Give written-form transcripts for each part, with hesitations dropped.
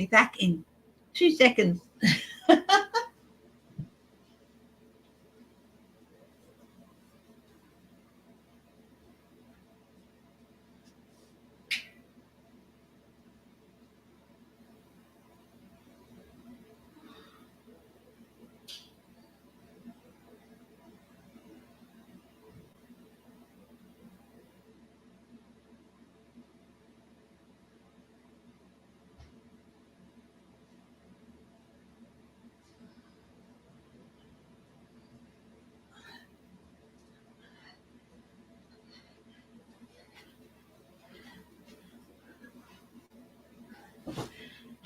Be back in 2 seconds.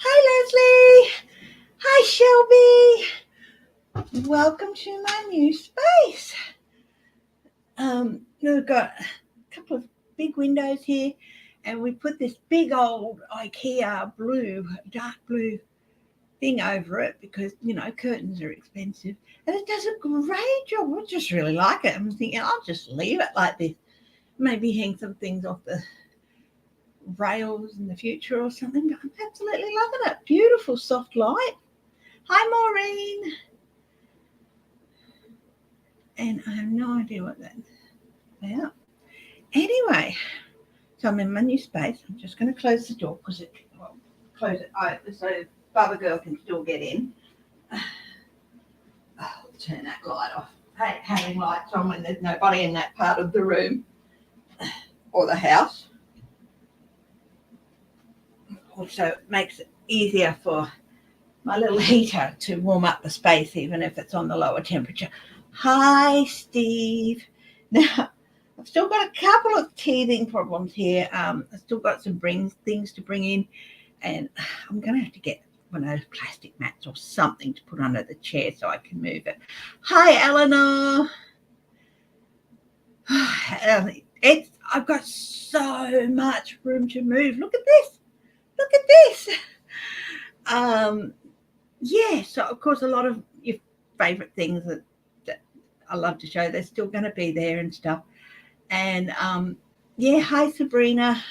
Hi, Leslie. Hi, Shelby. Welcome to my new space. We've got a couple of big windows here, and we put this big old IKEA dark blue thing over it because, curtains are expensive. And it does a great job. I just really like it. I'm thinking I'll just leave it like this. Maybe hang some things off the rails in the future or something. I'm absolutely loving it. Beautiful soft light. Hi, Maureen. And I have no idea what that's about. Anyway, so I'm in my new space. I'm just going to close the door because close it so Baba Girl can still get in. I'll turn that light off. I hate having lights on when there's nobody in that part of the room or the house. Also, it makes it easier for my little heater to warm up the space, even if it's on the lower temperature. Hi, Steve. Now, I've still got a couple of teething problems here. I've still got some things to bring in, and I'm going to have to get one of those plastic mats or something to put under the chair so I can move it. Hi, Eleanor. I've got so much room to move. Look at this. Look at this. Yeah, so of course a lot of your favourite things that I love to show, they're still going to be there and stuff. And yeah, hi Sabrina.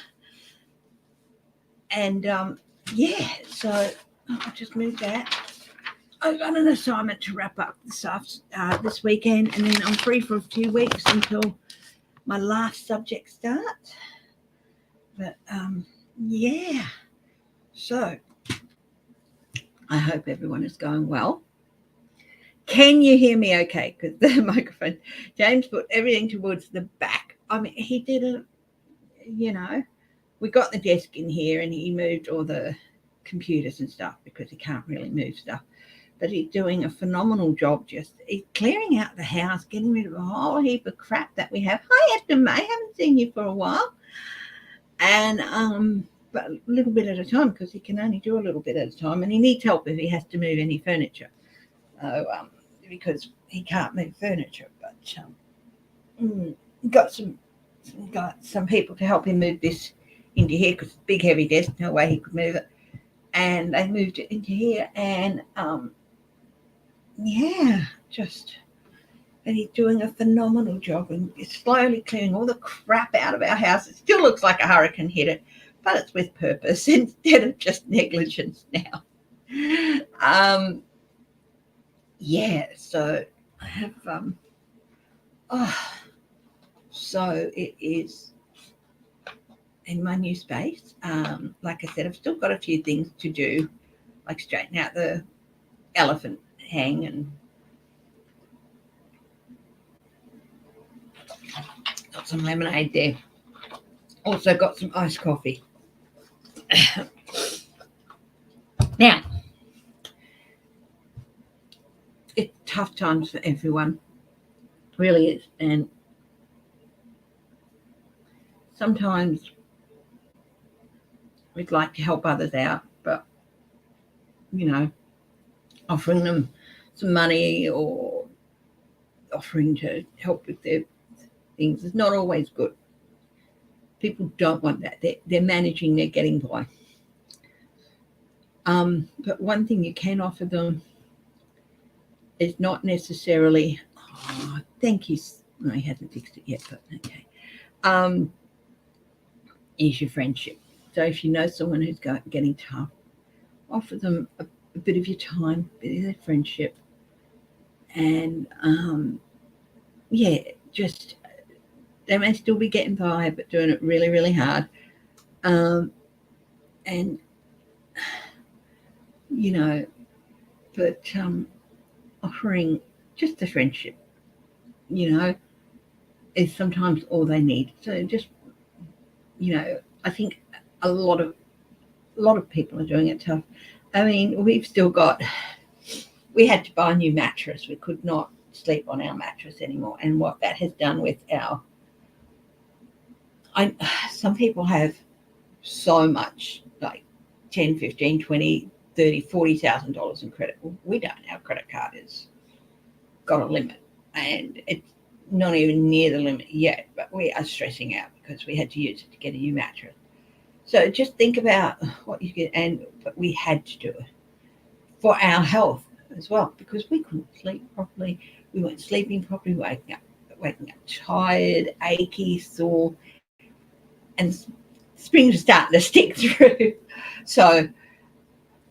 And yeah, so I'll just move that. I've got an assignment to wrap up this weekend, and then I'm free for a few weeks until my last subject starts. But yeah, so I hope everyone is going well. Can you hear me okay? Because the microphone, James put everything towards the back. I mean, he didn't, we got the desk in here and he moved all the computers and stuff because he can't really move stuff. But he's doing a phenomenal job. He's clearing out the house, getting rid of a whole heap of crap that we have. Hi, Esther May. Haven't seen you for a while. And but a little bit at a time because he can only do a little bit at a time, and he needs help if he has to move any furniture. So because he can't move furniture, but got some people to help him move this into here because it's a big heavy desk, no way he could move it. And they moved it into here, and yeah, and he's doing a phenomenal job and he's slowly clearing all the crap out of our house. It still looks like a hurricane hit it, but it's with purpose instead of just negligence now. Yeah, so I have so it is in my new space. Like I said, I've still got a few things to do, like straighten out the elephant hang, and got some lemonade there. Also got some iced coffee. Now, it's tough times for everyone. It really is. And sometimes we'd like to help others out, but, offering them some money or offering to help with their things is not always good. People don't want that. They're managing, they're getting by. But one thing you can offer them is not necessarily, thank you. No, he hasn't fixed it yet, but okay. Is your friendship. So if you know someone who's getting tough, offer them a bit of your time, a bit of their friendship, and yeah, just they may still be getting by, but doing it really, really hard. And you know, but offering just the friendship, is sometimes all they need. So just, I think a lot of people are doing it tough. I mean, we had to buy a new mattress. We could not sleep on our mattress anymore. And what that has done with some people have so much, like 10, 15, 20, 30, $40,000 in credit. Well, we don't. Our credit card has got a limit, and it's not even near the limit yet, but we are stressing out because we had to use it to get a new mattress. So just think about what you get, but we had to do it for our health as well, because we couldn't sleep properly. We weren't sleeping properly, waking up tired, achy, sore, and springs are starting to stick through. So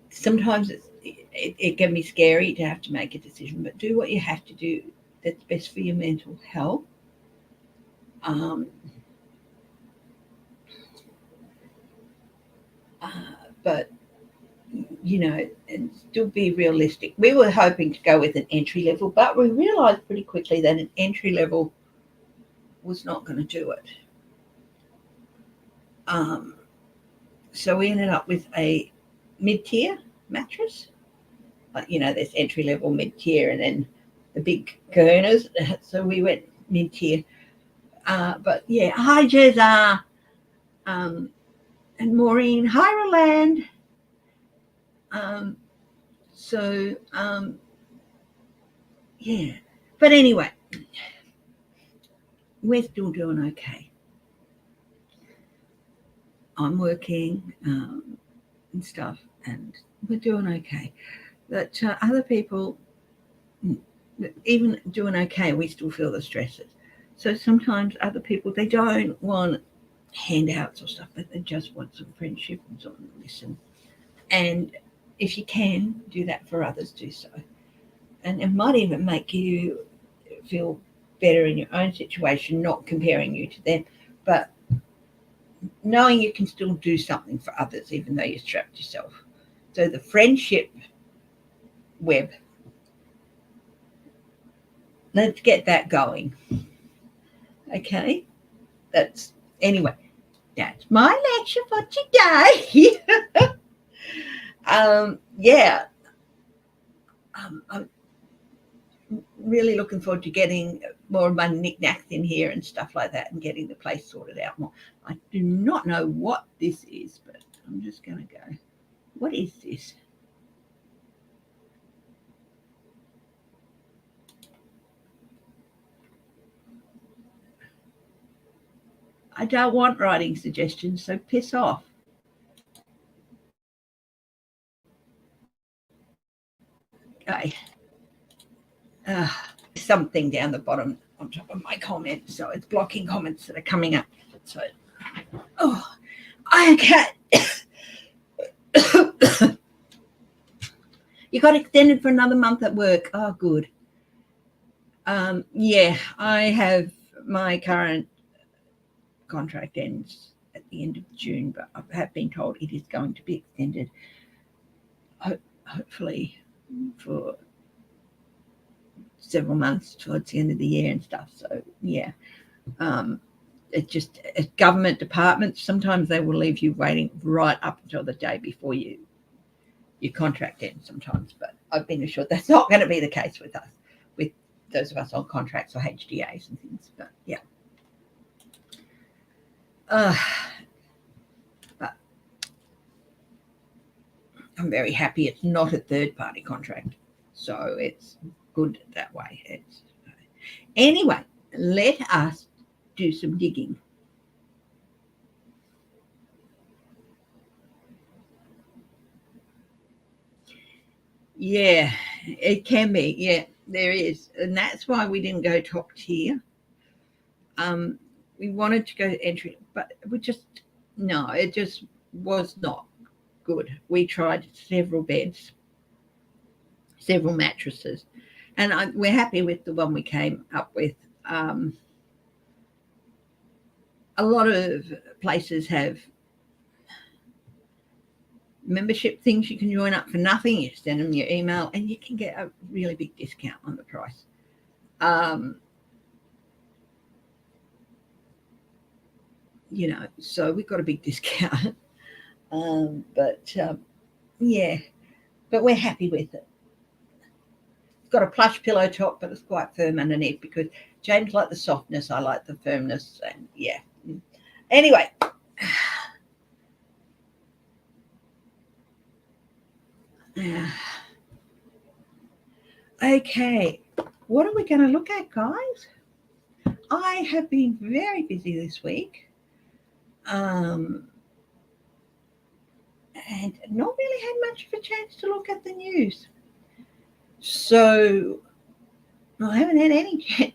sometimes it can be scary to have to make a decision, but do what you have to do that's best for your mental health. But and still be realistic. We were hoping to go with an entry level, but we realised pretty quickly that an entry level was not going to do it. So we ended up with a mid-tier mattress. There's entry level, mid-tier, and then the big earners. So we went mid-tier. But yeah, hi Jezza, and Maureen, hi Roland. Yeah, but anyway, we're still doing okay. I'm working and stuff, and we're doing okay. But other people, even doing okay, we still feel the stresses. So sometimes other people, they don't want handouts or stuff, but they just want some friendship and someone to listen. And if you can do that for others, do so. And it might even make you feel better in your own situation, not comparing you to them, but knowing you can still do something for others, even though you're strapped yourself. So the friendship web, let's get that going. Okay, that's my lecture for today. I'm really looking forward to getting more of my knickknacks in here and stuff like that, and getting the place sorted out more. I do not know what this is, but I'm just going to go. What is this? I don't want writing suggestions, so piss off. Okay. Something down the bottom on top of my comments, so it's blocking comments that are coming up. So, okay. You got extended for another month at work. Oh, good. Yeah, I have my current contract ends at the end of June, but I have been told it is going to be extended, hopefully for several months towards the end of the year and stuff. So yeah, it's just government departments. Sometimes they will leave you waiting right up until the day before your contract ends sometimes, but I've been assured that's not going to be the case with us, with those of us on contracts or HDAs and things. But yeah. But I'm very happy it's not a third-party contract, so it's good that way. Anyway, let us do some digging. Yeah, it can be. Yeah, there is, and that's why we didn't go top tier. We wanted to go entry, but it just was not good. We tried several beds, several mattresses, and we're happy with the one we came up with. A lot of places have membership things you can join up for nothing. You send them your email and you can get a really big discount on the price. So we got a big discount. Yeah, but we're happy with it. It's got a plush pillow top, but it's quite firm underneath because James liked the softness, I like the firmness, and yeah. Anyway, okay, what are we going to look at, guys? I have been very busy this week, and not really had much of a chance to look at the news. So I haven't had any chance.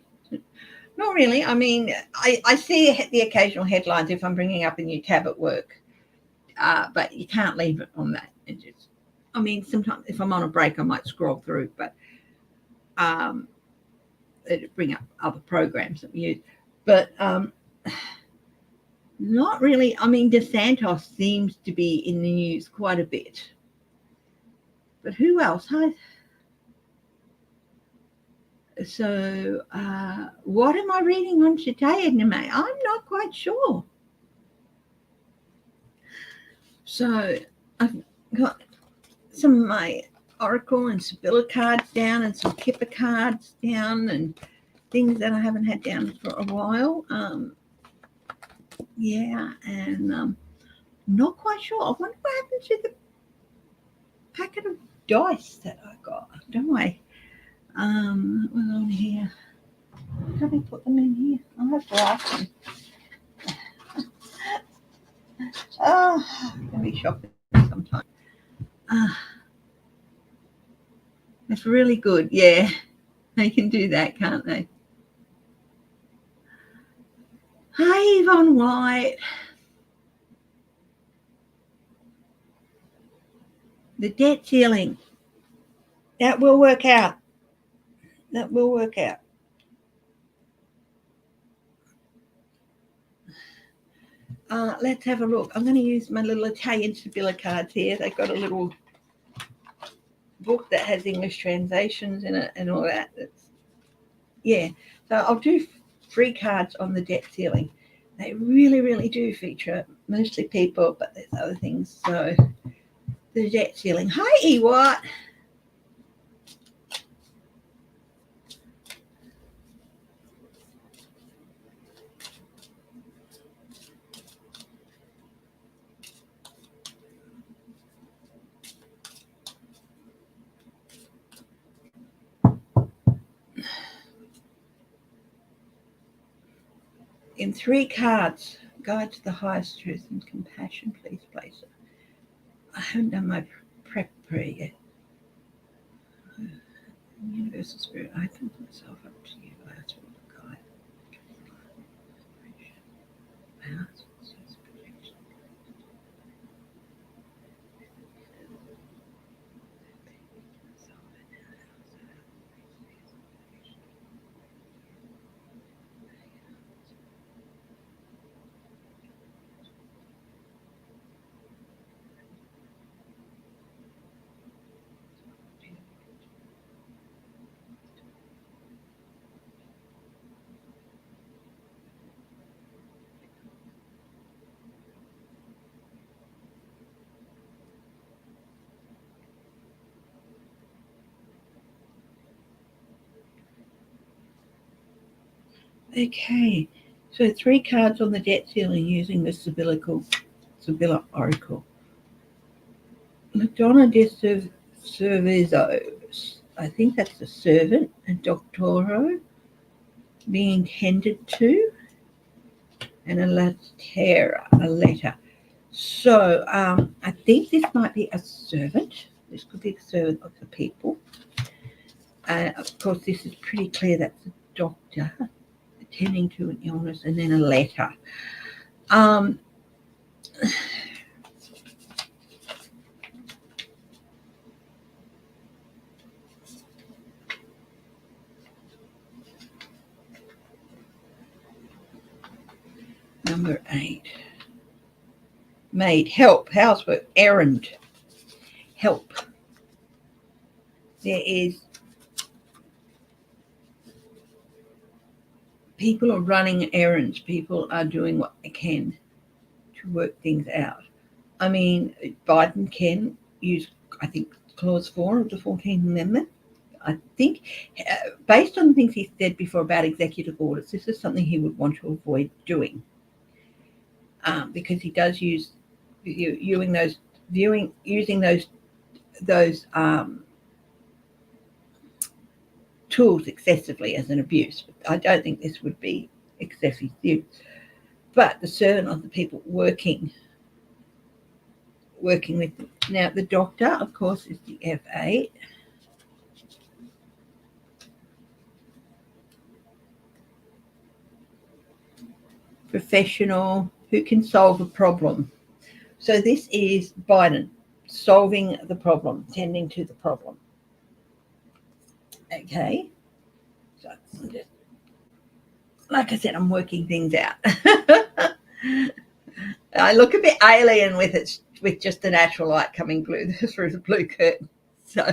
Not really. I mean, I see the occasional headlines if I'm bringing up a new tab at work, but you can't leave it on that. Sometimes if I'm on a break, I might scroll through, but it'd bring up other programs that we use. But not really. I mean, DeSantis seems to be in the news quite a bit. But who else? So what am I reading on today, Anime? I'm not quite sure. So I've got some of my Oracle and Sibylla cards down and some Kipper cards down and things that I haven't had down for a while. Not quite sure. I wonder what happened to the packet of dice that I got. Don't I? What was on here? How do we put them in here? I'll have to ask them. It's going to be shopping sometime. It's really good. Yeah, they can do that, can't they? Hi, Yvonne White. The debt ceiling. That will work out. That will work out. Let's have a look. I'm going to use my little Italian Sibylla cards here. They've got a little book that has English translations in it and all that. So I'll do 3 cards on the debt ceiling. They really, really do feature mostly people, but there's other things. So the debt ceiling. Hi, Ewart. In 3 cards, guide to the highest truth and compassion, please place it. I haven't done my prep prayer yet. Universal Spirit, I open myself up to you. I ask for the guide. Balance, protection. Okay, so 3 cards on the debt ceiling using the Sibylla Oracle. Madonna de Cervezo, I think that's the servant, and Doctoro, being tended to, and a lettera, a letter. So I think this might be a servant. This could be the servant of the people. Of course, this is pretty clear. That's a doctor attending to an illness, and then a letter. Number 8. Maid, help, housework, errand, help. There is people are running errands. People are doing what they can to work things out. I mean, Biden can use, I think, Clause 4 of the 14th Amendment. I think, based on things he said before about executive orders, this is something he would want to avoid doing, because he does use using those tools excessively as an abuse. I don't think this would be excessive use. But the servant of the people working with them. Now, the doctor, of course, is the F8. Professional, who can solve a problem. So this is Biden solving the problem, tending to the problem. Okay. So just, like I said, I'm working things out. I look a bit alien with just the natural light coming through the blue curtain. So,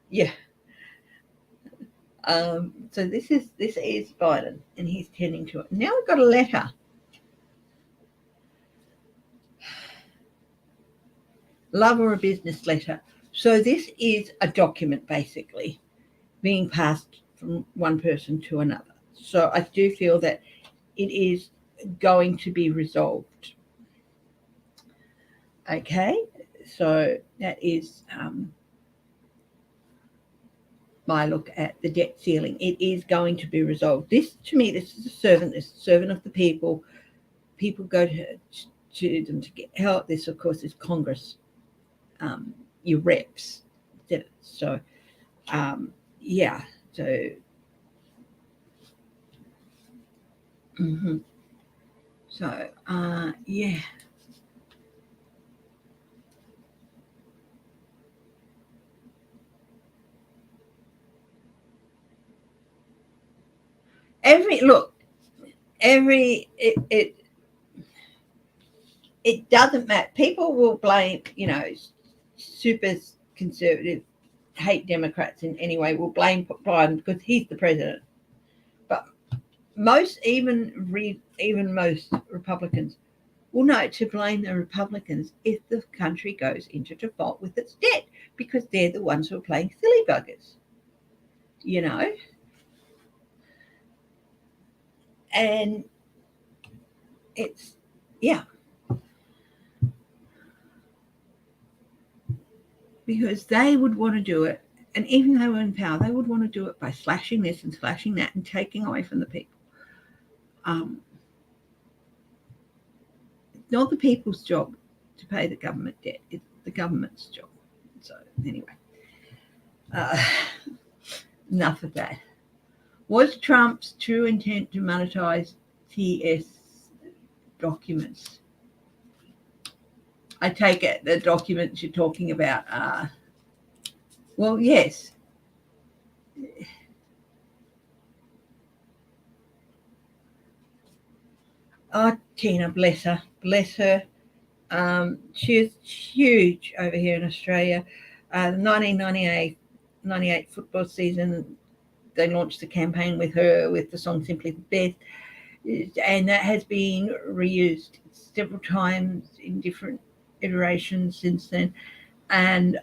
yeah. So this is Biden, and he's tending to it. Now we've got a letter. Love or a business letter. So this is a document basically being passed from one person to another. So I do feel that it is going to be resolved. Okay, so that is my look at the debt ceiling. It is going to be resolved. This, to me, this is a servant. This is a servant of the people. People go to them to get help. This, of course, is Congress, your reps. So, yeah. So, so, yeah. It doesn't matter. People will blame, super conservative, hate Democrats in any way, will blame Biden because he's the president. But most Republicans will know to blame the Republicans if the country goes into default with its debt, because they're the ones who are playing silly buggers, And it's, yeah. Because they would want to do it, and even though they were in power, they would want to do it by slashing this and slashing that and taking away from the people. It's not the people's job to pay the government debt. It's the government's job. So anyway, enough of that. Was Trump's true intent to monetize TS documents? I take it the documents you're talking about are, well, yes. Oh, Tina, bless her. She is huge over here in Australia. The 1998 football season, they launched the campaign with her with the song Simply the Best, and that has been reused several times in different iterations since then. And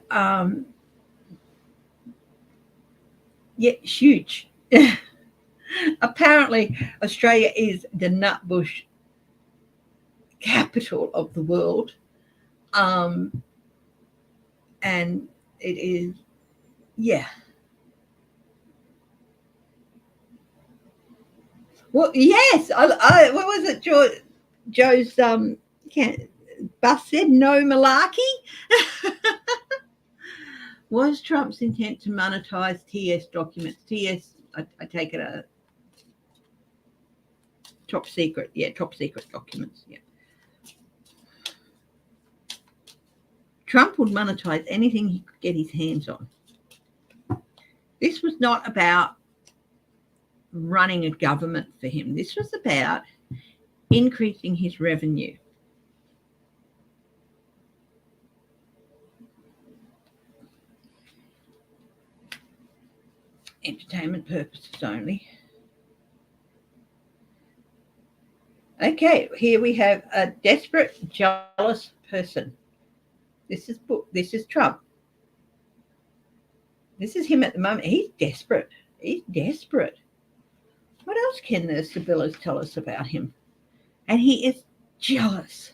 yeah, huge. Apparently, Australia is the nutbush capital of the world, and it is, yeah. Well, yes. I what was it? Joe's bus said no malarkey. Was Trump's intent to monetize TS documents? TS, I take it a top secret. Yeah, top secret documents. Yeah. Trump would monetize anything he could get his hands on. This was not about running a government for him. This was about increasing his revenue. Entertainment purposes only. Okay, here we have a desperate, jealous person. This is Trump. This is him at the moment. He's desperate. He's desperate. What else can the Sibyllas tell us about him? And he is jealous.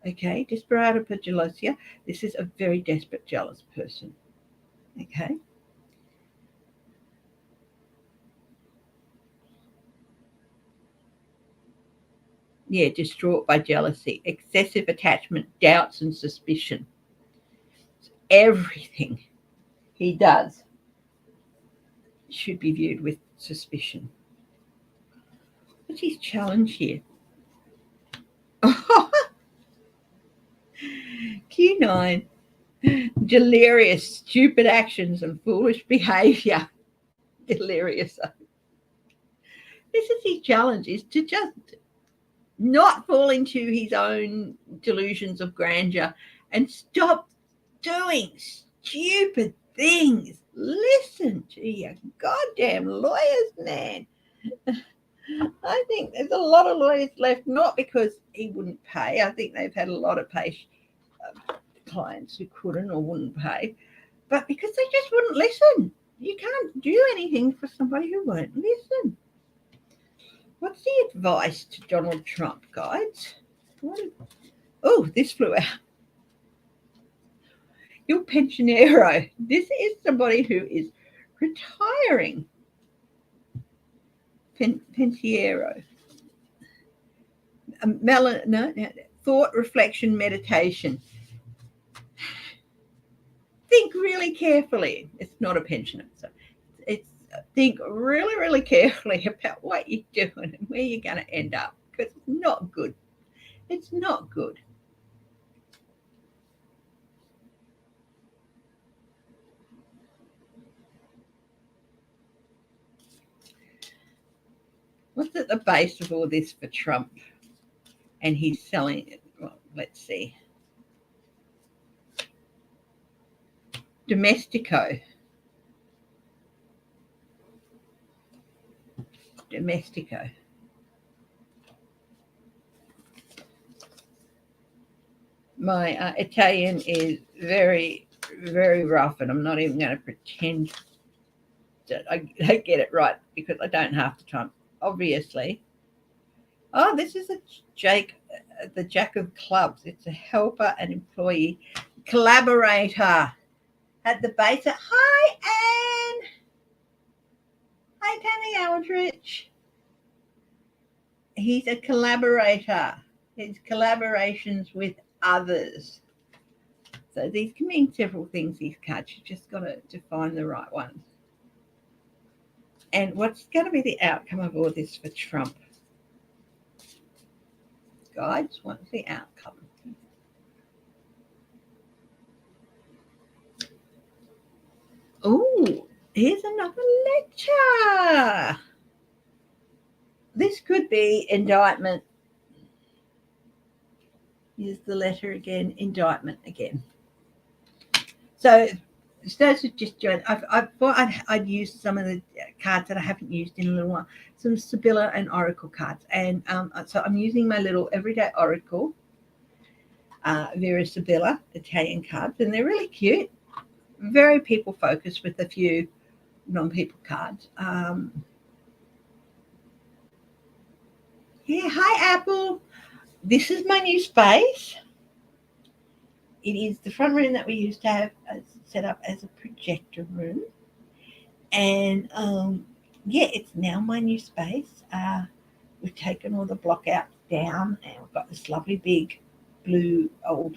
Okay, desperata per gelosia. This is a very desperate, jealous person. Okay. Yeah, distraught by jealousy, excessive attachment, doubts, and suspicion. Everything he does should be viewed with suspicion. What's his challenge here? Q9, delirious, stupid actions and foolish behavior. Delirious. This is his challenge, is to just not fall into his own delusions of grandeur and stop doing stupid things. Listen to your goddamn lawyers, man. I think there's a lot of lawyers left, not because he wouldn't pay. I think they've had a lot of clients who couldn't or wouldn't pay, but because they just wouldn't listen. You can't do anything for somebody who won't listen. What's the advice to Donald Trump, guys? Oh, this flew out. Your pensionero. This is somebody who is retiring. Pensiero. Thought, reflection, meditation. Think really carefully. It's not a pensioner, so it's think really, really carefully about what you're doing and where you're going to end up, because it's not good. It's not good. What's at the base of all this for Trump? And he's selling it. Well, let's see. Domestico. My Italian is very, very rough, and I'm not even going to pretend that I get it right, because I don't half the time, obviously. Oh, this is the Jack of Clubs. It's a helper, an employee, collaborator. At the base. Hi, Anne. Hi, Tammy Aldrich. He's a collaborator. His collaborations with others. So these can mean several things, these cards. You've just got to find the right one. And what's going to be the outcome of all this for Trump? Guys, what's the outcome? Oh, here's another lecture. This could be indictment. Here's the letter again, indictment again. So those who just joined, I thought I'd use some of the cards that I haven't used in a little while, some Sibylla and Oracle cards. And so I'm using my little everyday Oracle, Vera Sibylla Italian cards, and they're really cute. Very people focused with a few non-people cards. Yeah, hi Apple. This is my new space. It is the front room that we used to have set up as a projector room. And yeah, it's now my new space. We've taken all the block outs down, and we've got this lovely big blue old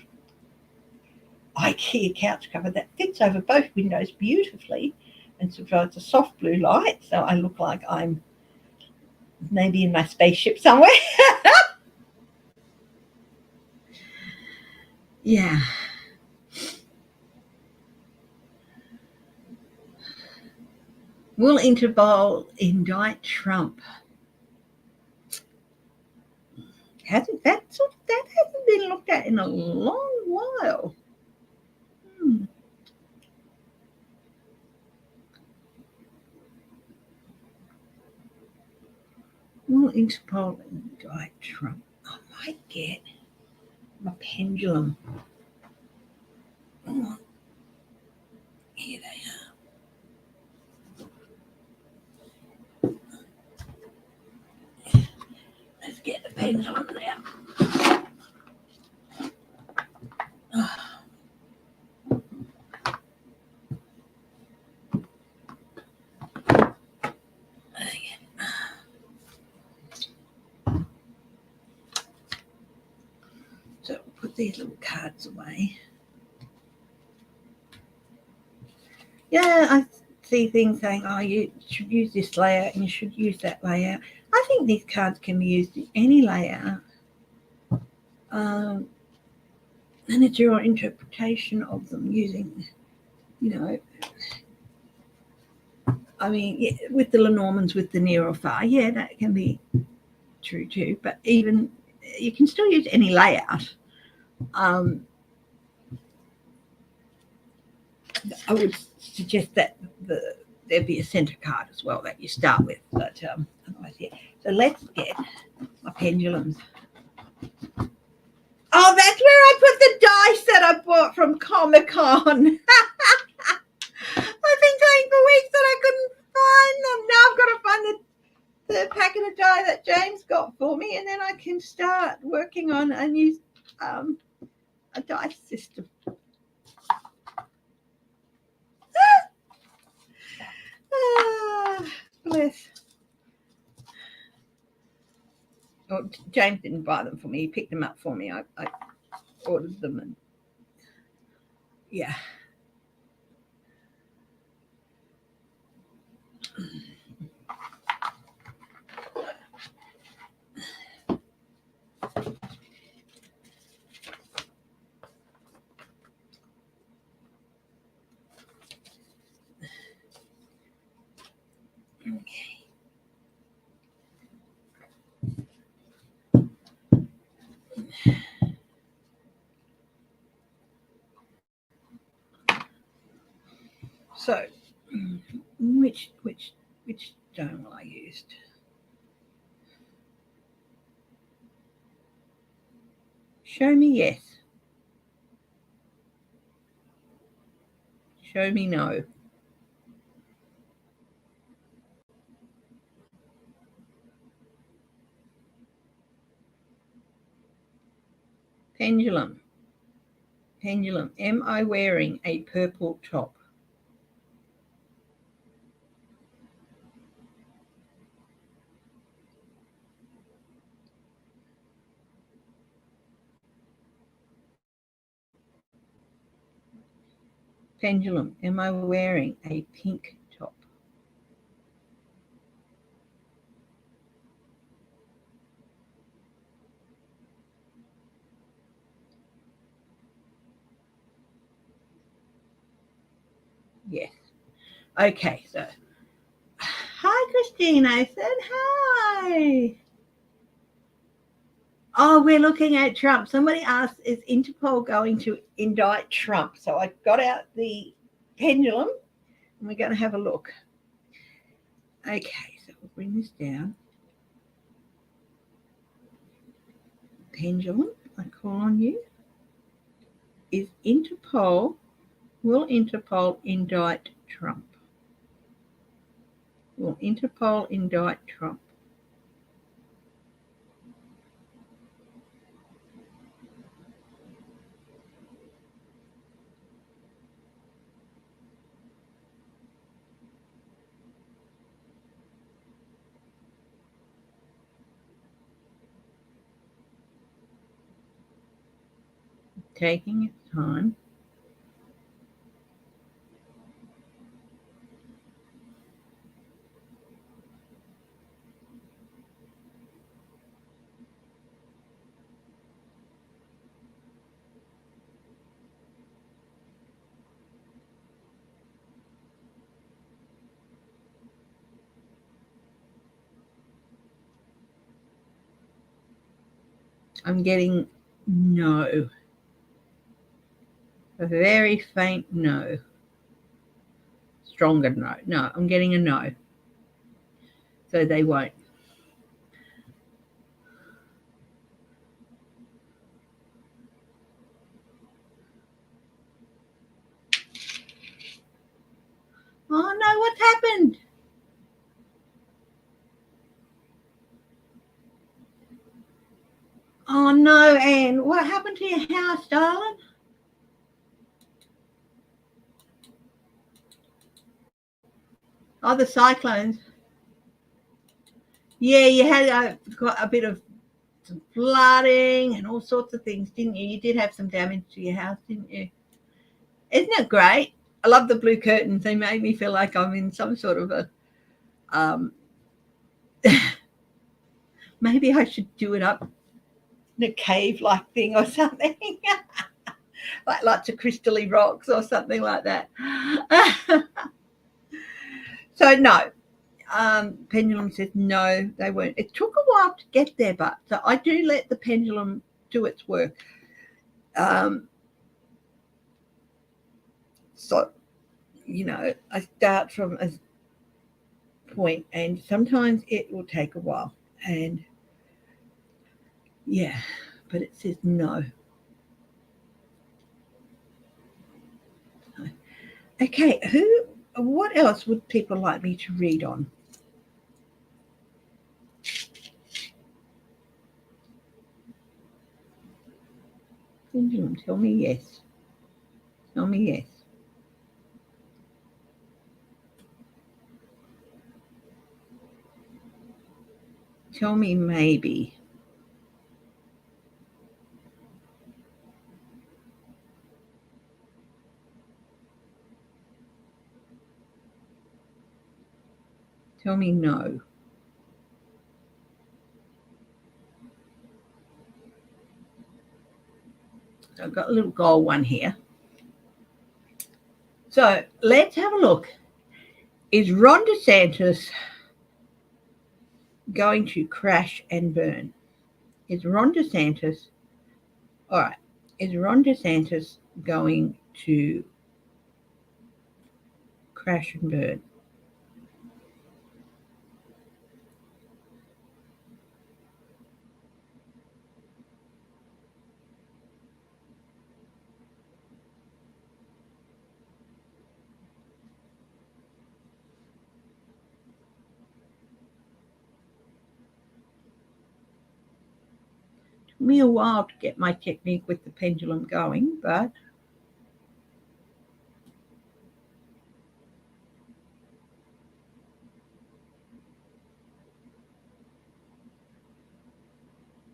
IKEA couch cover that fits over both windows beautifully and provides a soft blue light, so I look like I'm maybe in my spaceship somewhere. Yeah. Will Interpol indict Trump? Hasn't that hasn't been looked at in a long while. Will Interpol indict Trump? I might get my pendulum. Oh, here they are. Let's get the pendulum out. So we'll put these little cards away. Yeah, I see things saying, oh, you should use this layout and you should use that layout. I think these cards can be used in any layout. And it's your interpretation of them using, I mean, yeah, with the Lenormands, with the near or far, yeah, that can be true too. But even you can still use any layout. I would suggest that there'd be a center card as well that you start with. But otherwise, yeah. So let's get my pendulums. Oh, that's where I put the dice that I bought from Comic-Con. I've been saying for weeks that I couldn't find them. Now I've got to find the packet of die that James got for me, and then I can start working on a new a dice system. Bless. Oh, James didn't buy them for me. He picked them up for me. I ordered them, and yeah. Okay. So, which stone will I use? Show me yes. Show me no. Pendulum. Pendulum. Am I wearing a purple top? Pendulum. Am I wearing a pink top? Yes. Okay, so hi, Christine. I said hi. Oh, we're looking at Trump. Somebody asked, is Interpol going to indict Trump? So I got out the pendulum and we're going to have a look. Okay, so we'll bring this down. Pendulum, I call on you. Will Interpol indict Trump? Will Interpol indict Trump? Taking its time. I'm getting no. A very faint no. Stronger no. No, I'm getting a no. So they won't. Oh no, what's happened? Oh no, Anne, what happened to your house, darling? Oh, the cyclones. Yeah, you had got a bit of some flooding and all sorts of things, didn't you? You did have some damage to your house, didn't you? Isn't it great? I love the blue curtains. They made me feel like I'm in some sort of a maybe I should do it up in a cave-like thing or something. Like lots of crystally rocks or something like that. So no, pendulum says no, they won't. It took a while to get there, but so I do let the pendulum do its work. So, I start from a point, and sometimes it will take a while. And yeah, but it says no. Okay, what else would people like me to read on? Pendulum, tell me yes. Tell me yes. Tell me maybe. Tell me no. I've got a little gold one here. So let's have a look. Is Ron DeSantis going to crash and burn? Is Ron DeSantis going to crash and burn? Took me a while to get my technique with the pendulum going, but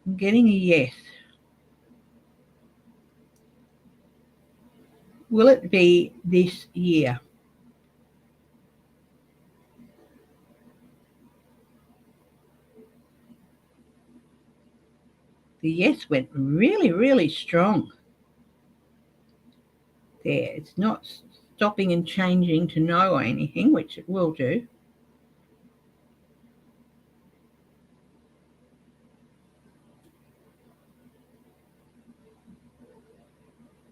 I'm getting a yes. Will it be this year? The yes went really, really strong there. It's not stopping and changing to no or anything, which it will do.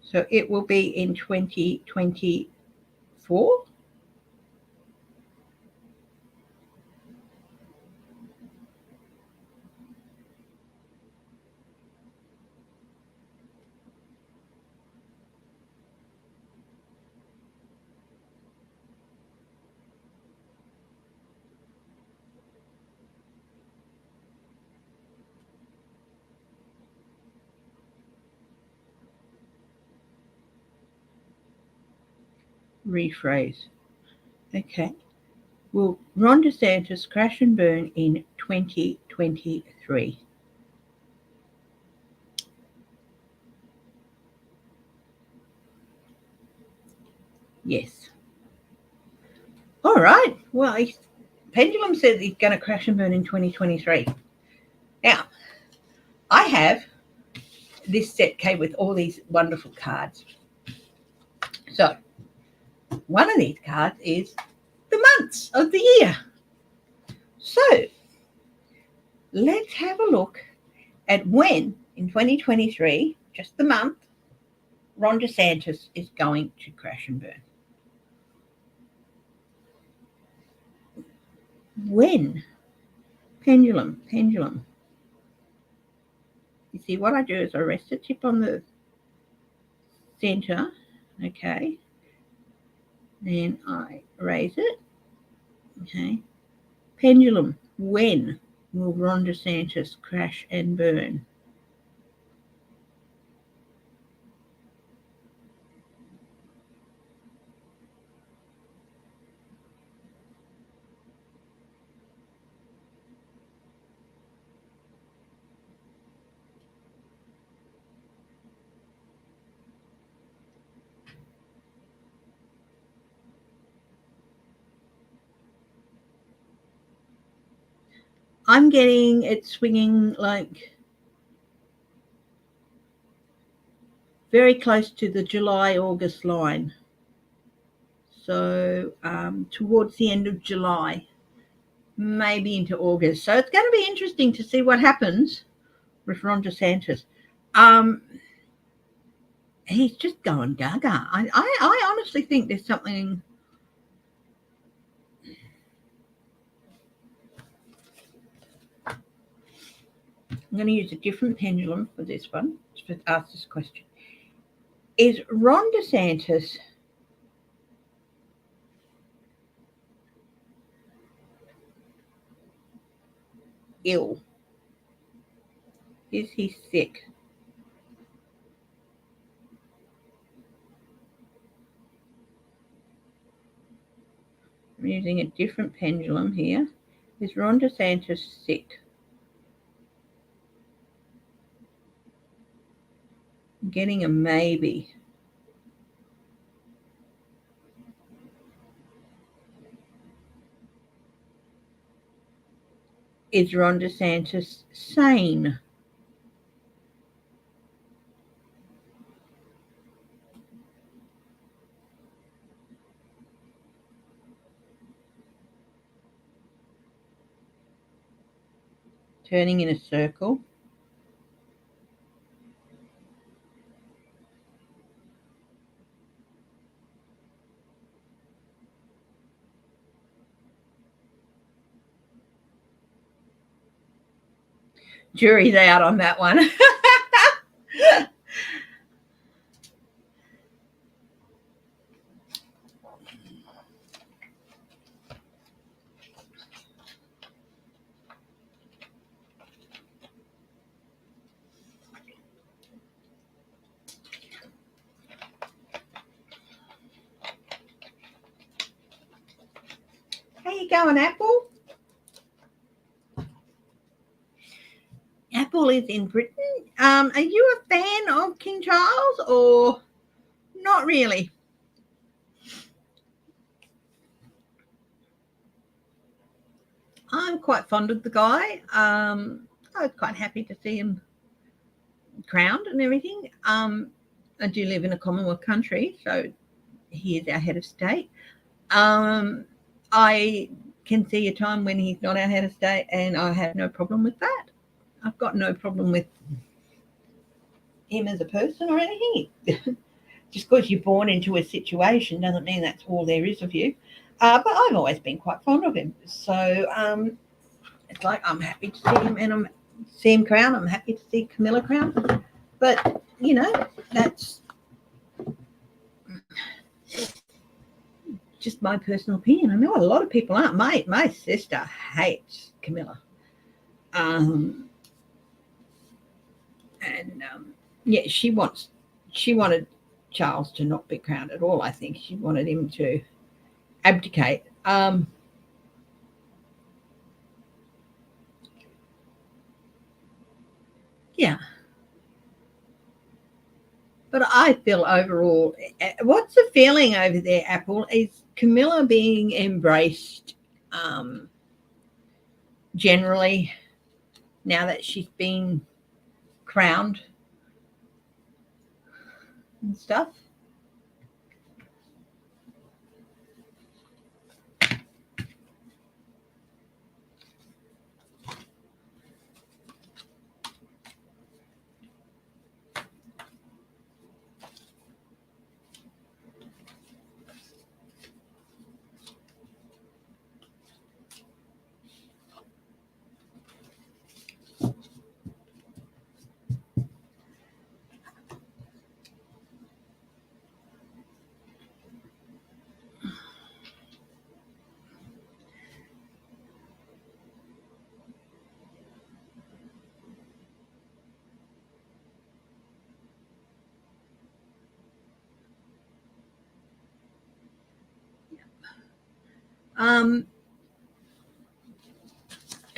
So it will be in 2024. Rephrase. Okay. Will Ron DeSantis crash and burn in 2023? Yes. All right. Well, pendulum says he's going to crash and burn in 2023. Now, I have this set came with all these wonderful cards. So, one of these cards is the months of the year. So, let's have a look at when in 2023, just the month, Ron DeSantis is going to crash and burn. When? Pendulum. You see, what I do is I rest the tip on the center, okay, then I raise it, okay. Pendulum. When will Ron DeSantis crash and burn? I'm getting it swinging like very close to the July-August line. So towards the end of July, maybe into August. So it's going to be interesting to see what happens with Ron DeSantis. He's just going gaga. I honestly think there's something. I'm going to use a different pendulum for this one to ask this question. Is Ron DeSantis ill? Is he sick? I'm using a different pendulum here. Is Ron DeSantis sick? I'm getting a maybe. Is Ron DeSantis sane? Turning in a circle. Jury's out on that one. How you going, Apple? Apple is in Britain. Are you a fan of King Charles or not really? I'm quite fond of the guy. I was quite happy to see him crowned and everything. I do live in a Commonwealth country, so he is our head of state. I can see a time when he's not our head of state, and I have no problem with that. I've got no problem with him as a person or anything. Just because you're born into a situation doesn't mean that's all there is of you. But I've always been quite fond of him. So it's like I'm happy to see him, and I'm see him crowned. I'm happy to see Camilla crowned. But, you know, that's just my personal opinion. I know a lot of people aren't. My sister hates Camilla. Yeah, she wanted Charles to not be crowned at all. I think she wanted him to abdicate. Yeah. But I feel overall, what's the feeling over there, Apple? Is Camilla being embraced generally now that she's been crowned and stuff?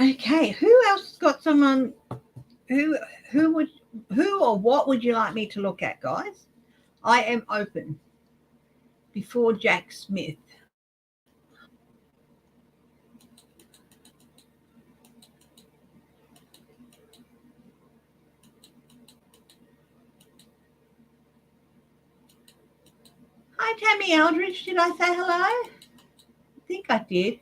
Okay, who else got someone who would who or what would you like me to look at, guys? I am open. Before Jack Smith. Hi, Tammy Eldridge. Did I say hello? I think I did.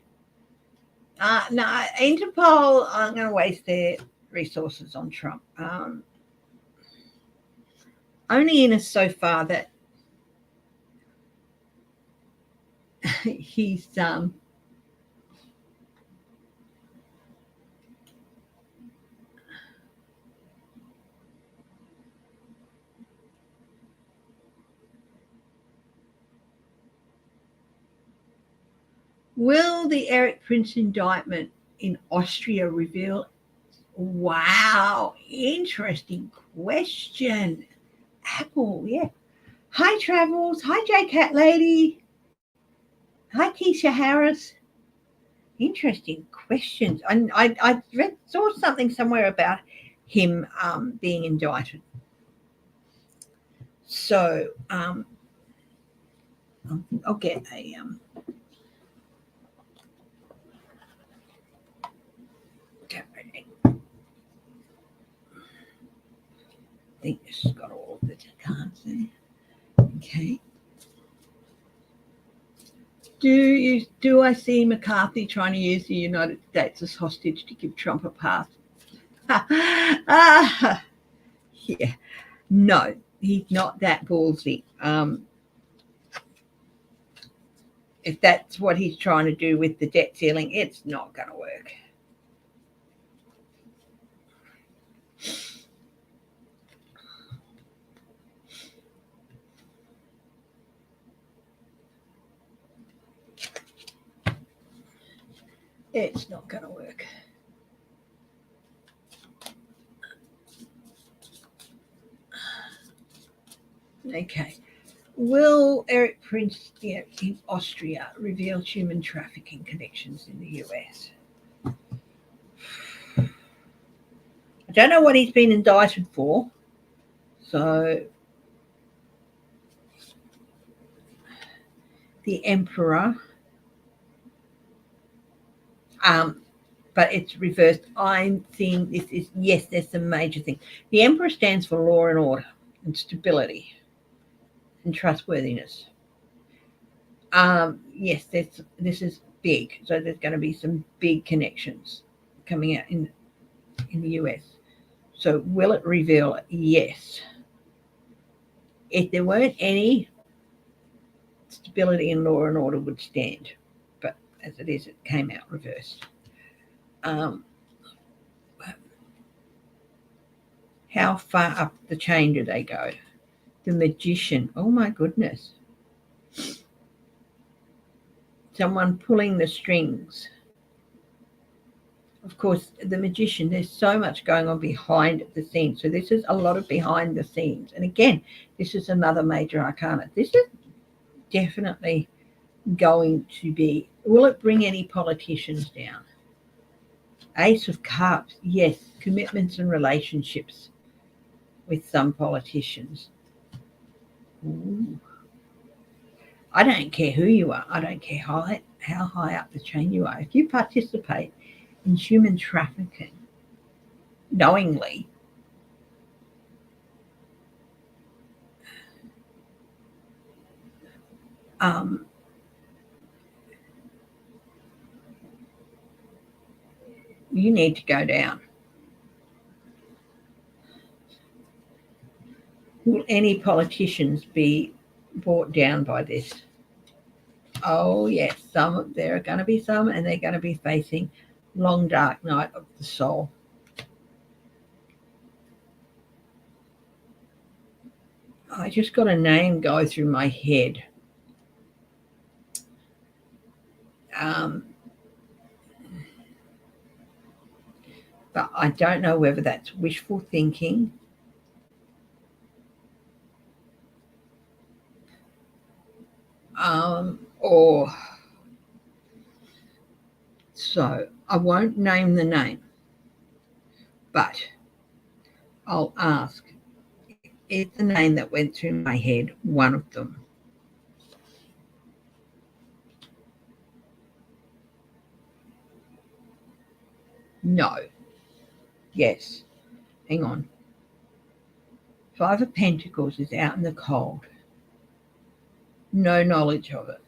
No, Interpol aren't going to waste their resources on Trump. Only in us so far that he's will the Eric Prince indictment in Austria reveal? Wow, interesting question. Apple, yeah. Hi, Travels. Hi, J Cat Lady. Hi, Keisha Harris. Interesting questions. I saw something somewhere about him being indicted. So I'll get a I think this has got all of the cards there. Okay. Do I see McCarthy trying to use the United States as hostage to give Trump a pass? Yeah. No, he's not that ballsy. If that's what he's trying to do with the debt ceiling, it's not going to work. It's not going to work. Okay. Will Eric Prince in Austria reveal human trafficking connections in the US? I don't know what he's been indicted for. So the emperor, but it's reversed. I'm seeing this is, yes, there's some major things. The emperor stands for law and order and stability and trustworthiness. Yes, this is big. So there's going to be some big connections coming out in the US. So will it reveal it? Yes. If there weren't any, stability and law and order would stand. But as it is, it came out reversed. How far up the chain do they go? The magician. Oh my goodness. Someone pulling the strings. Of course, the magician, there's so much going on behind the scenes. So this is a lot of behind the scenes. And again, this is another major arcana. This is definitely going to be, will it bring any politicians down? Ace of Cups, yes, commitments and relationships with some politicians. Ooh. I don't care who you are. I don't care how high up the chain you are. If you participate in human trafficking knowingly, you need to go down. Will any politicians be brought down by this? Oh yes, there are going to be some, and they're going to be facing long dark night of the soul. I just got a name go through my head. But I don't know whether that's wishful thinking or So I won't name the name, but I'll ask, is the name that went through my head one of them? No. Yes. Hang on. Five of Pentacles is out in the cold. No knowledge of it.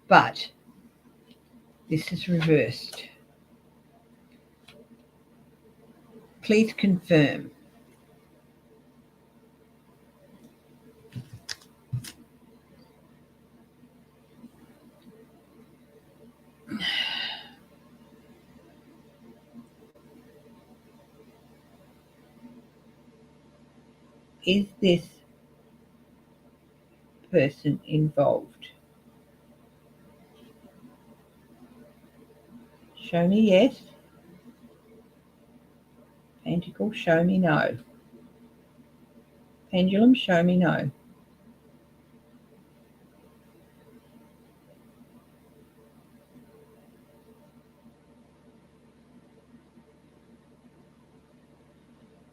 But this is reversed. Please confirm. Is this person involved? Show me yes. Pentacle, show me no. Pendulum, show me no.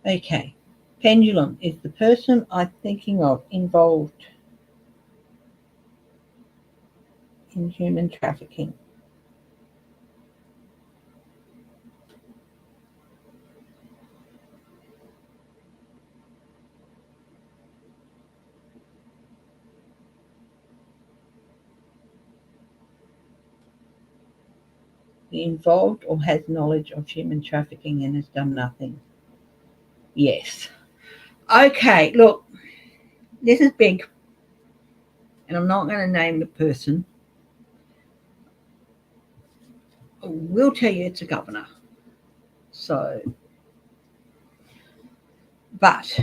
Okay. Pendulum, is the person I'm thinking of involved in human trafficking? Involved or has knowledge of human trafficking and has done nothing? Yes. Okay, look, this is big, and I'm not going to name the person. I will tell you it's a governor. So, but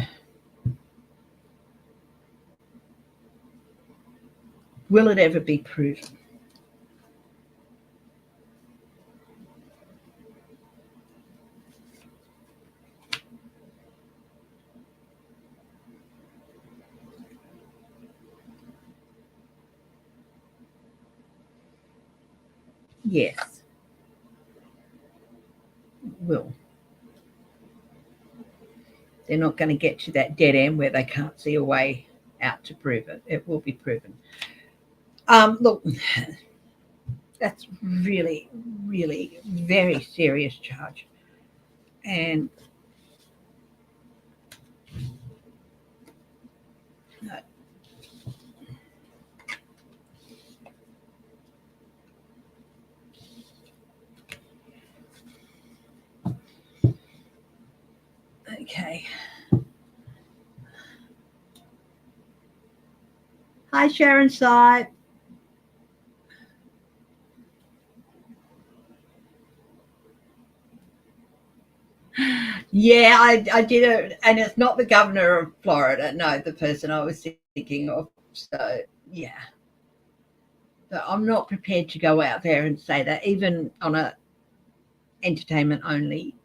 will it ever be proven? Yes, will. They're not going to get to that dead end where they can't see a way out to prove it. It will be proven. Look, that's really, really very serious charge. And okay. Hi, Sharon Side. Yeah, I did it, and it's not the governor of Florida. No, the person I was thinking of. So yeah, but I'm not prepared to go out there and say that, even on a entertainment only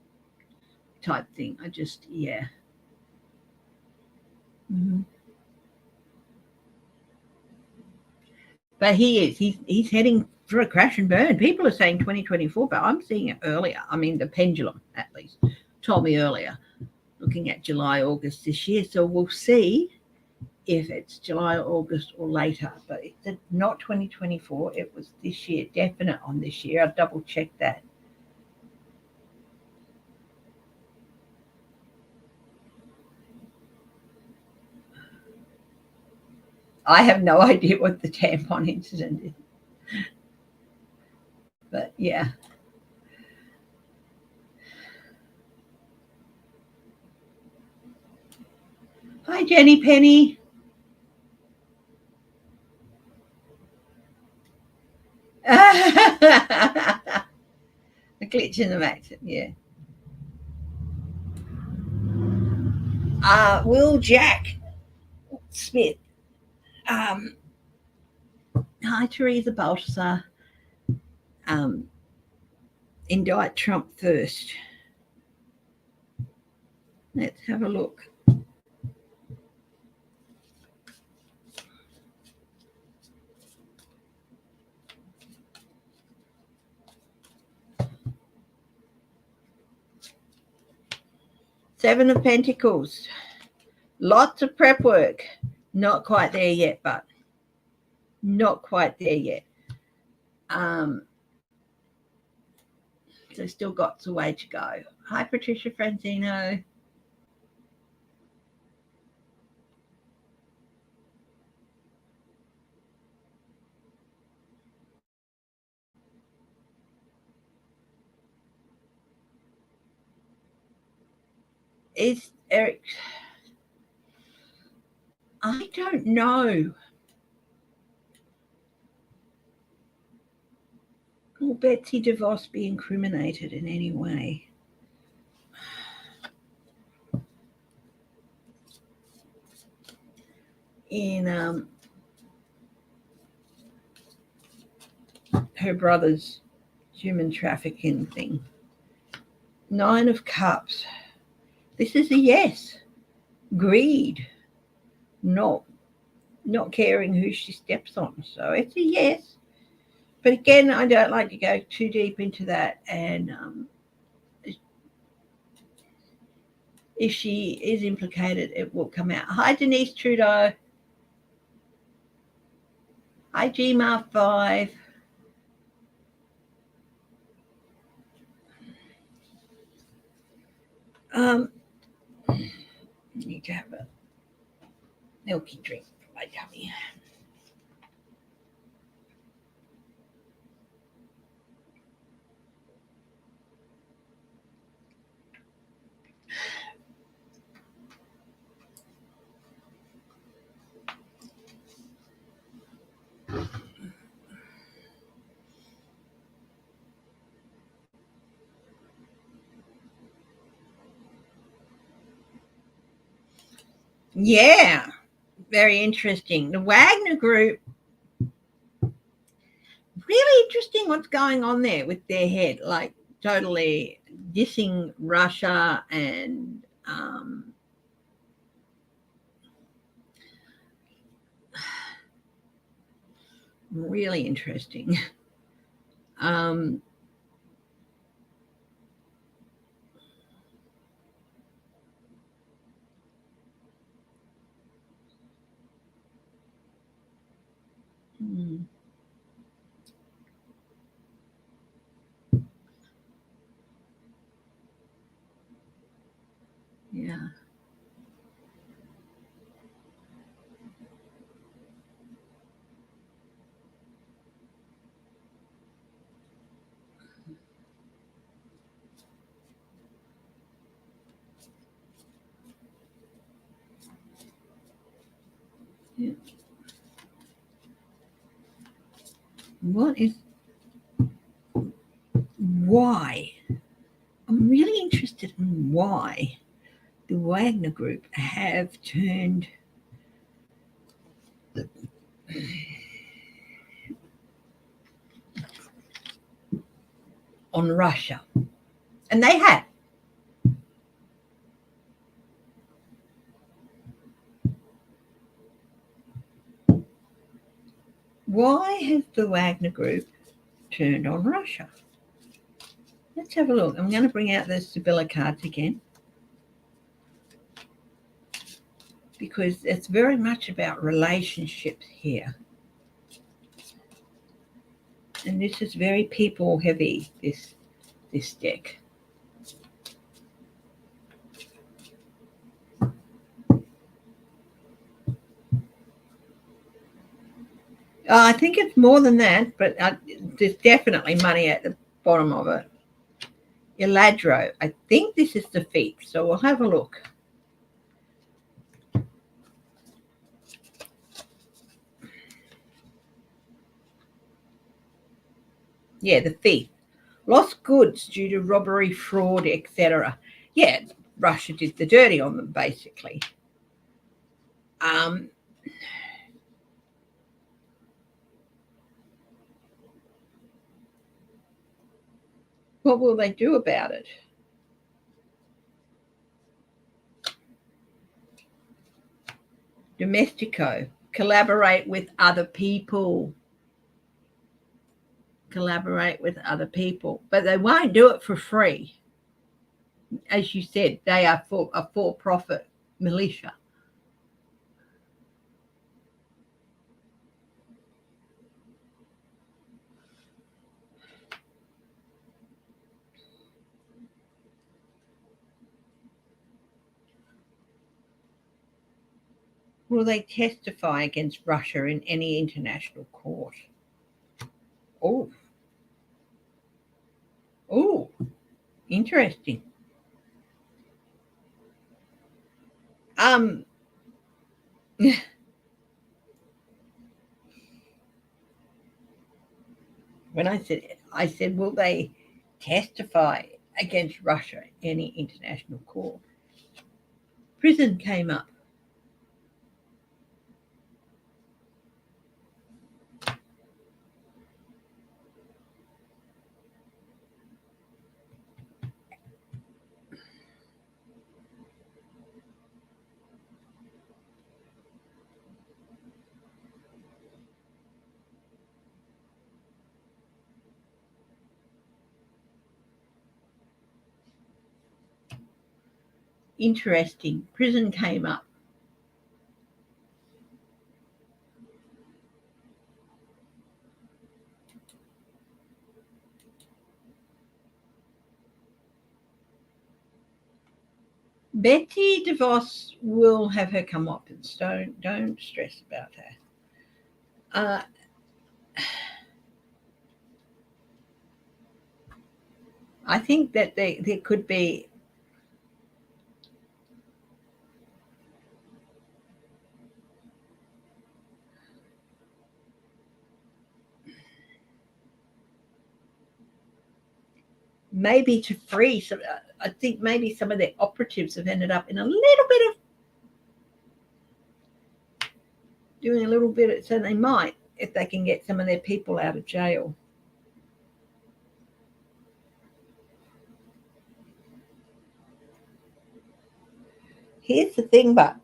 type thing. I just yeah. Mm-hmm. But he is. He's heading for a crash and burn. People are saying 2024, but I'm seeing it earlier. I mean, the pendulum at least told me earlier, looking at July, August this year. So we'll see if it's July, August, or later. But it's not 2024. It was this year, definite on this year. I'll double check that. I have no idea what the tampon incident is. But yeah. Hi, Jenny Penny. A glitch in the matrix, yeah. Will Jack Smith. Um, Hi, Teresa Balthasar. Um, Indict Trump first. Let's have a look. Seven of Pentacles. Lots of prep work. Not quite there yet, but not quite there yet. So still got a way to go. Hi, Patricia Franzino. Is Eric? I don't know. Will Betsy DeVos be incriminated in any way? In her brother's human trafficking thing. Nine of Cups. This is a yes. Greed. Not caring who she steps on. So it's a yes. But again, I don't like to go too deep into that. And if she is implicated, it will come out. Hi, Denise Trudeau. Hi, GMAR5. Need to have a milky drink for my tummy. Yeah, very interesting. The Wagner Group, really interesting what's going on there with their head, like totally dissing Russia and really interesting. Yeah. Yeah. Why? I'm really interested in why the Wagner Group have turned on Russia. And they have. Why has the Wagner Group turned on Russia? Let's have a look. I'm going to bring out the Sibylla cards again, because it's very much about relationships here. And this is very people heavy, this deck. I think it's more than that, but there's definitely money at the bottom of it. Eladro, I think this is the thief, so we'll have a look. Yeah, the thief. Lost goods due to robbery, fraud, etc. Yeah, Russia did the dirty on them, basically. What will they do about it? Domestico, collaborate with other people. Collaborate with other people, but they won't do it for free. as you said, they are for a for-profit militia. Will they testify against Russia in any international court? Oh, oh, interesting. Um, when I said, will they testify against Russia in any international court? Prison came up. Interesting. Prison came up. Betty DeVos will have her comeuppance. Don't stress about her. I think that there could be maybe to free some. I think maybe some of their operatives have ended up in a little bit of doing a little bit. So they might, if they can get some of their people out of jail. Here's the thing, but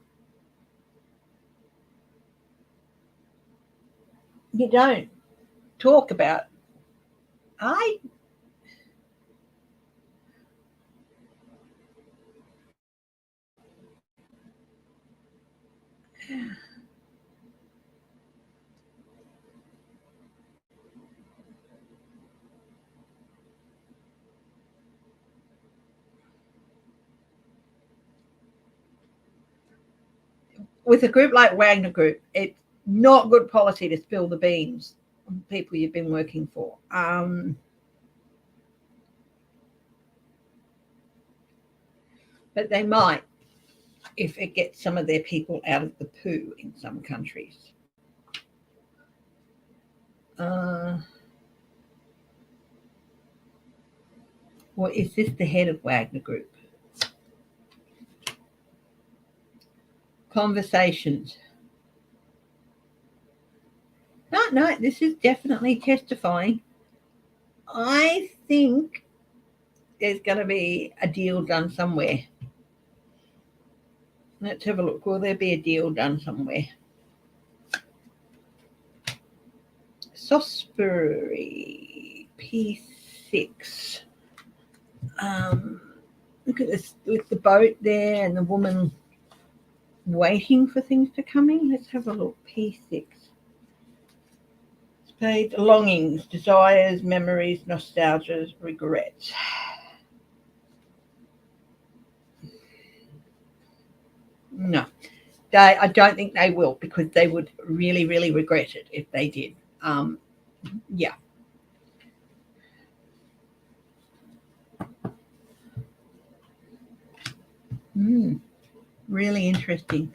you don't talk about. I with a group like Wagner Group, it's not good policy to spill the beans on people you've been working for. But they might if it gets some of their people out of the poo in some countries. Well, is this the head of Wagner Group? Conversations. No, this is definitely testifying. I think there's going to be a deal done somewhere. Let's have a look. Will there be a deal done somewhere? Salisbury, P6. Look at this with the boat there and the woman waiting for things to come in. Let's have a look. P6. Spade, longings, desires, memories, nostalgias, regrets. No, I don't think they will, because they would really, really regret it if they did. Yeah. Really interesting.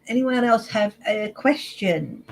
Anyone else have a question?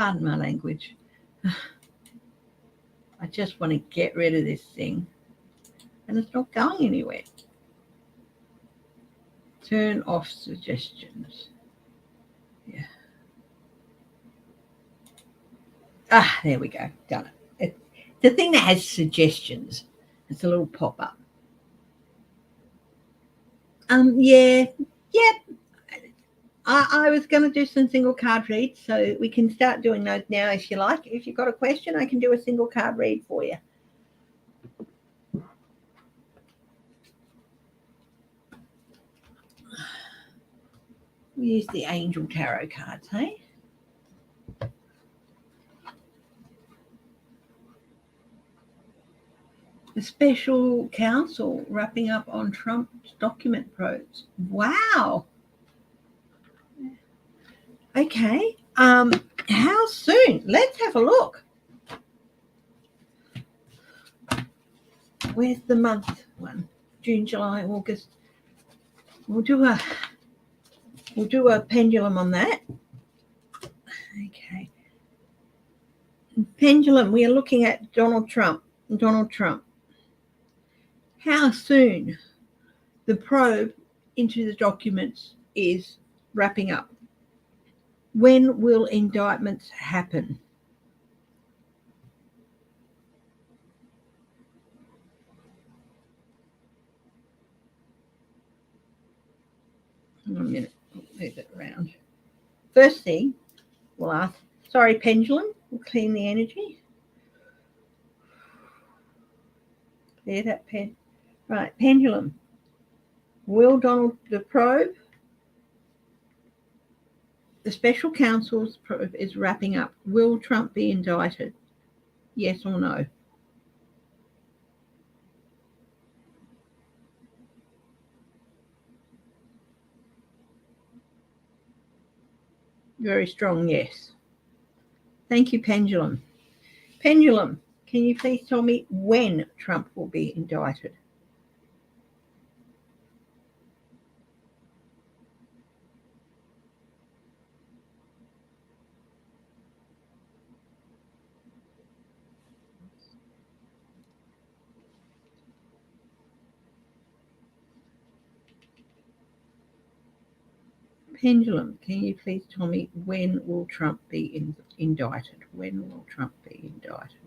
Pardon my language. I just want to get rid of this thing. And it's not going anywhere. Turn off suggestions. Yeah. There we go. Done it. The thing that has suggestions. It's a little pop-up. Yeah. I was going to do some single card reads, so we can start doing those now if you like. If you've got a question, I can do a single card read for you. We use the Angel Tarot cards, hey? The special counsel wrapping up on Trump's document probes. Wow. Okay. How soon? Let's have a look. Where's the month one? June, July, August. We'll do a pendulum on that. Okay. Pendulum, we are looking at Donald Trump. How soon the probe into the documents is wrapping up? When will indictments happen? Hang on a minute, I'll move it around. First thing, we'll ask, sorry, pendulum, we'll clean the energy. Clear that pen. Right, pendulum. Will Donald, the probe, the special counsel's probe is wrapping up. Will Trump be indicted? Yes or no? Very strong yes. Thank you, pendulum. Pendulum, can you please tell me when Trump will be indicted? Pendulum, can you please tell me when will Trump be indicted? When will Trump be indicted?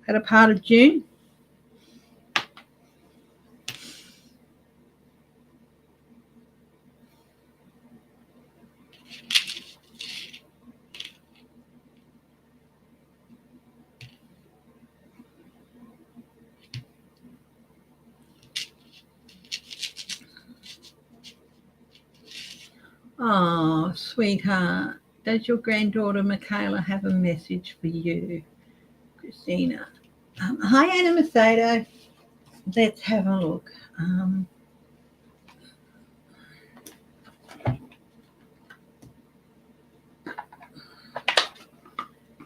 At a part of June? Oh, sweetheart. Does your granddaughter Michaela have a message for you? Christina. Hi, Anna Macedo. Let's have a look.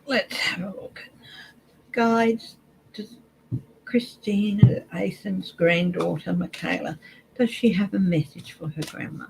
Let's have a look. Guides to Christina Ason's granddaughter Michaela. Does she have a message for her grandma?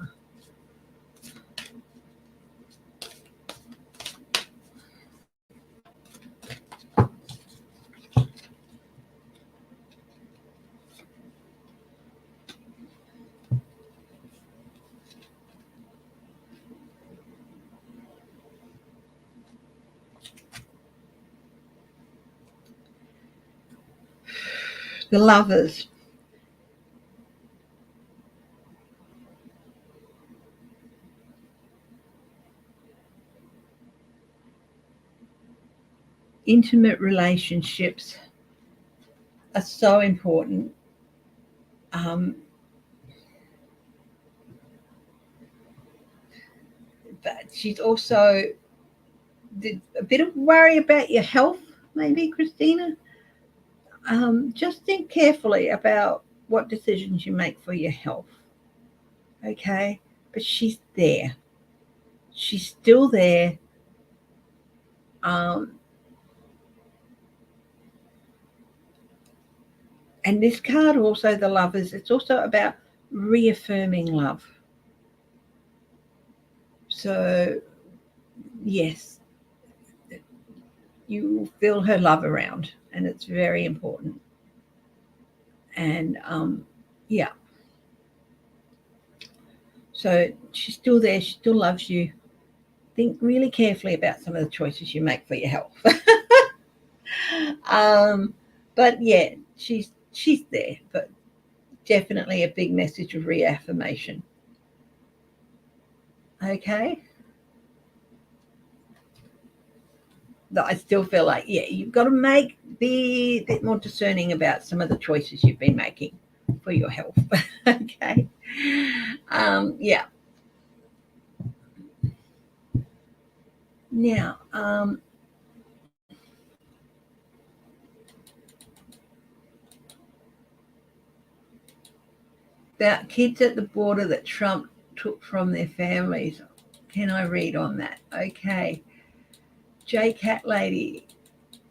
The Lovers. Intimate relationships are so important. but she's also a bit of worry about your health, maybe, Christina. Just think carefully about what decisions you make for your health. Okay? But she's there. She's still there. And this card also, the Lovers, it's also about reaffirming love. So, yes, you will feel her love around, and it's very important. And yeah. So she's still there. She still loves you. Think really carefully about some of the choices you make for your health. But yeah, she's there. But definitely a big message of reaffirmation. Okay. That I still feel like, yeah, you've got to be a bit more discerning about some of the choices you've been making for your health. Okay. Yeah. Now, about kids at the border that Trump took from their families. Can I read on that? Okay. J Cat Lady.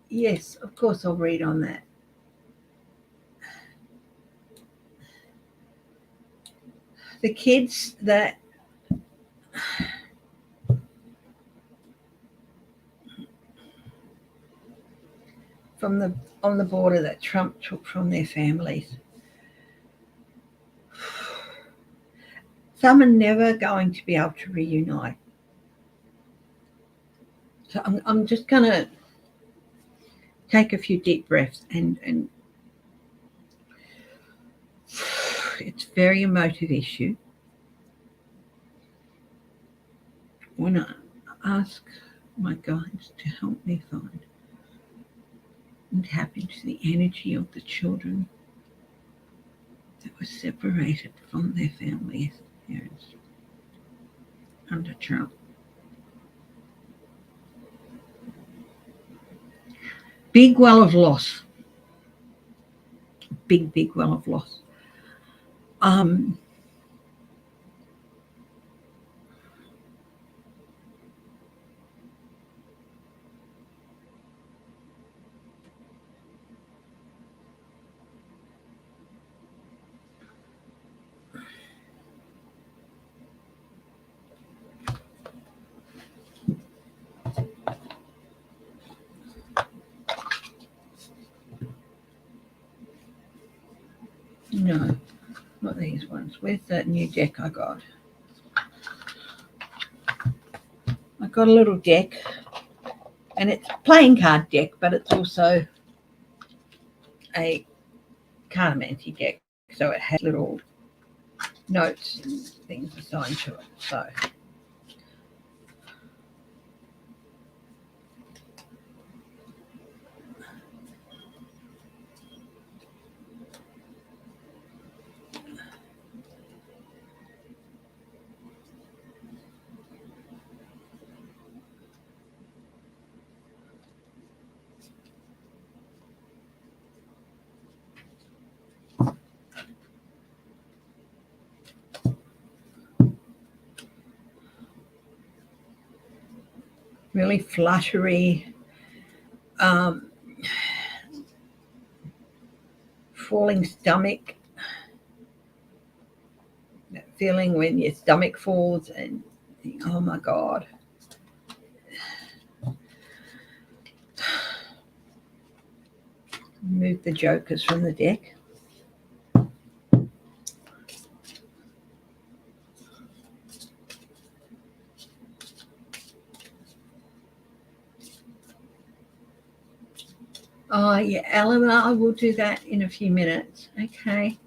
Yes, of course I'll read on that. The kids that on the border that Trump took from their families. Some are never going to be able to reunite. So I'm just going to take a few deep breaths and it's a very emotive issue. I want to ask my guides to help me find and tap into the energy of the children that were separated from their families, parents, under Trump. Big well of loss. Big well of loss. No, not these ones. Where's that new deck I got? I got a little deck, and it's a playing card deck, but it's also a cartomancy deck, so it has little notes and things assigned to it. So really fluttery, falling stomach, that feeling when your stomach falls and you think, oh my God. Move the jokers from the deck. Oh, yeah, Alima, I will do that in a few minutes, okay?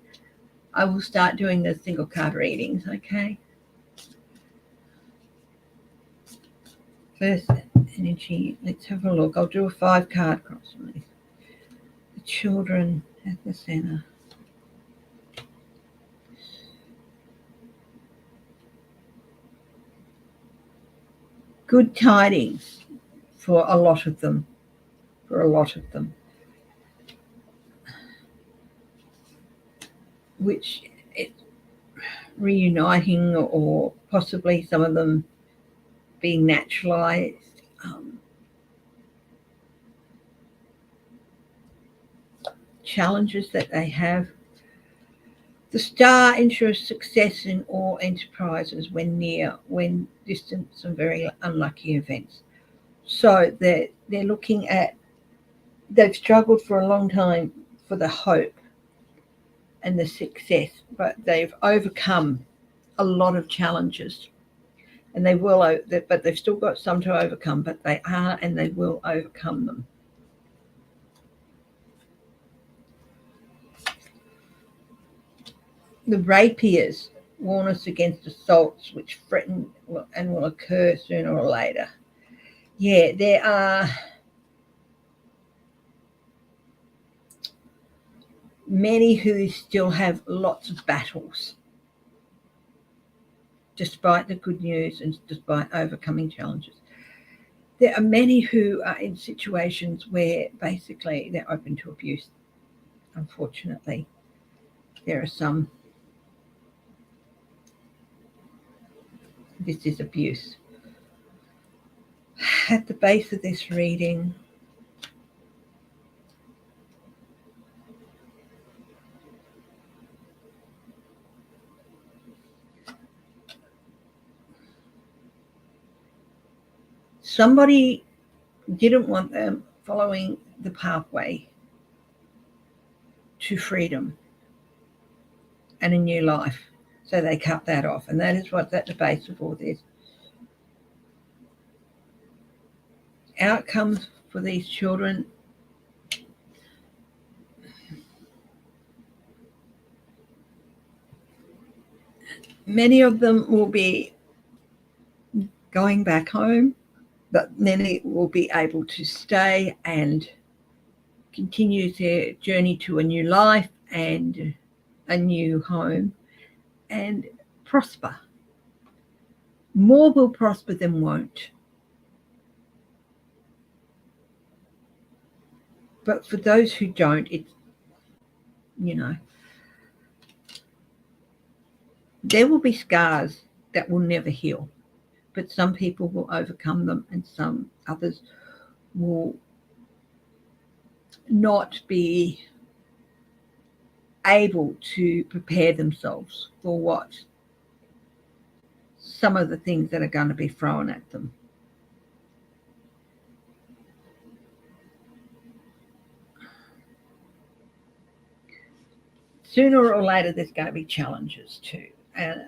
I will start doing the single card readings, okay? First energy, let's have a look. I'll do a 5-card cross on these. The children at the center. good tidings for a lot of them. For a lot of them. Which it reuniting or possibly some of them being naturalized. Challenges that they have. The star ensures success in all enterprises when near, when distant, some very unlucky events. So they're looking at, they've struggled for a long time for the hope and the success, but they've overcome a lot of challenges, and they will, but they've still got some to overcome, but they are and they will overcome them. The rapiers warn us against assaults which threaten and will occur sooner or later. Yeah, there are many who still have lots of battles, despite the good news and despite overcoming challenges. There are many who are in situations where basically they're open to abuse. Unfortunately, there are some. This is abuse. At the base of this reading, somebody didn't want them following the pathway to freedom and a new life. So they cut that off. And that is what's at the base of all this. Outcomes for these children. Many of them will be going back home, but many will be able to stay and continue their journey to a new life and a new home and prosper. More will prosper than won't. But for those who don't, it's, there will be scars that will never heal. But some people will overcome them and some others will not be able to prepare themselves for what some of the things that are going to be thrown at them. Sooner or later, there's going to be challenges too, and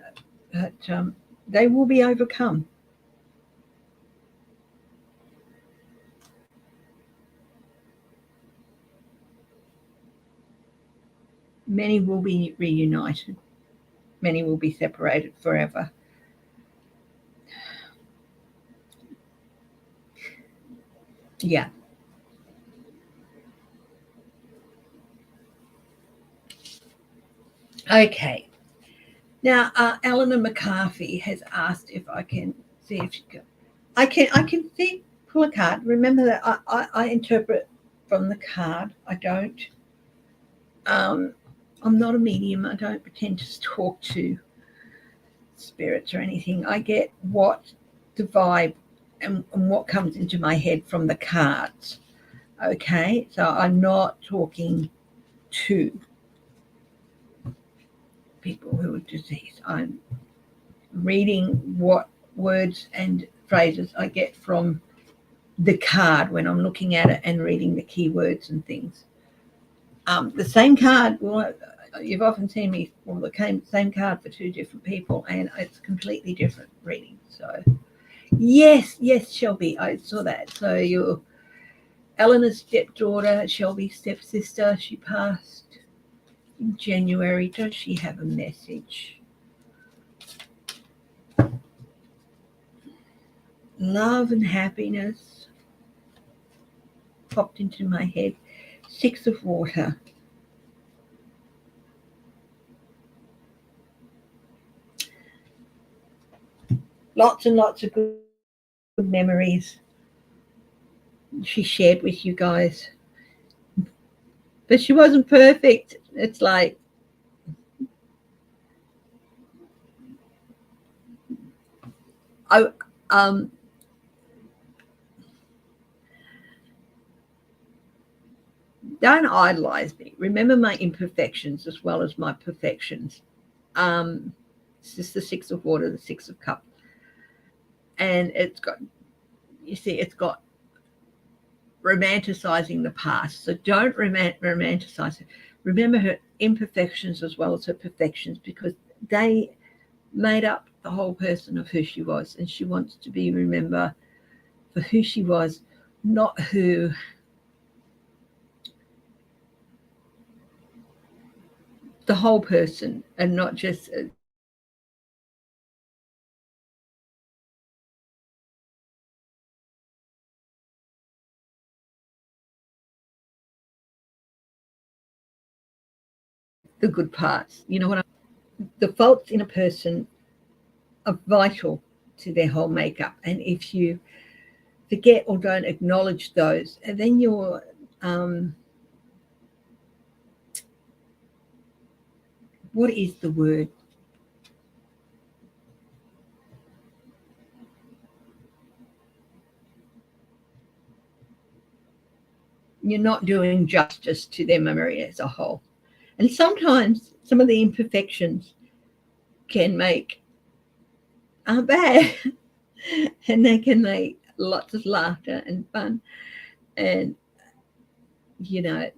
they will be overcome. Many will be reunited. Many will be separated forever. Yeah. Okay. Now, Eleanor McCarthy has asked if I can see if she can. I can see, pull a card. Remember that I interpret from the card. I don't. I'm not a medium. I don't pretend to talk to spirits or anything. I get what the vibe and what comes into my head from the cards. Okay, so I'm not talking to people who are deceased. I'm reading what words and phrases I get from the card when I'm looking at it and reading the keywords and things. The same card, well, you've often seen me pull the same card for two different people, and it's completely different reading. So, yes, Shelby, I saw that. So you're Eleanor's stepdaughter, Shelby's stepsister. She passed in January. Does she have a message? Love and happiness popped into my head. 6 of water. Lots and lots of good memories she shared with you guys. But she wasn't perfect. It's like, I don't idolize me. Remember my imperfections as well as my perfections. This is the Six of Water, the Six of Cups, and it's got, you see, it's got romanticizing the past. So don't romanticize it. Remember her imperfections as well as her perfections, because they made up the whole person of who she was, and she wants to be remembered for who she was, not who the whole person, and not just the good parts. You know what? The faults in a person are vital to their whole makeup, and if you forget or don't acknowledge those, and then you're what is the word? You're not doing justice to their memory as a whole. And sometimes some of the imperfections can make bad, and they can make lots of laughter and fun. And you know,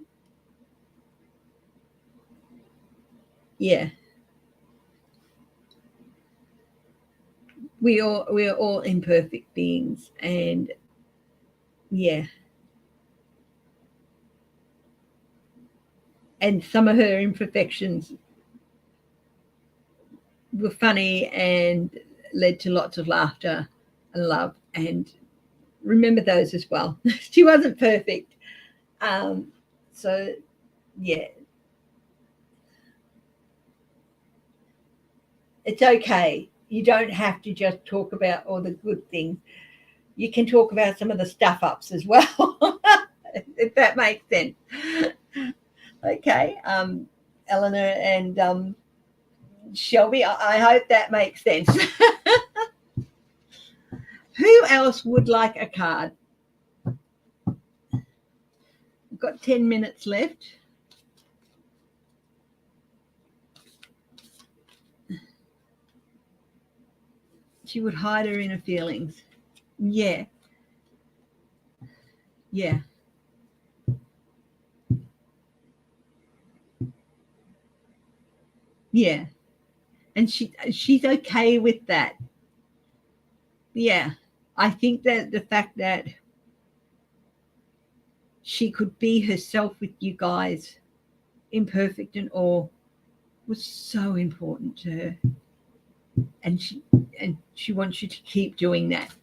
yeah, we are all imperfect beings, and yeah, and some of her imperfections were funny and led to lots of laughter and love. And remember those as well. She wasn't perfect. Um, so, yeah, it's okay. You don't have to just talk about all the good things. You can talk about some of the stuff ups as well, if that makes sense. Okay, Eleanor and Shelby, I hope that makes sense. Who else would like a card? We've got 10 minutes left. She would hide her inner feelings. Yeah, yeah, yeah. And she's okay with that. Yeah. I think that the fact that she could be herself with you guys, imperfect and all, was so important to her. And she wants you to keep doing that.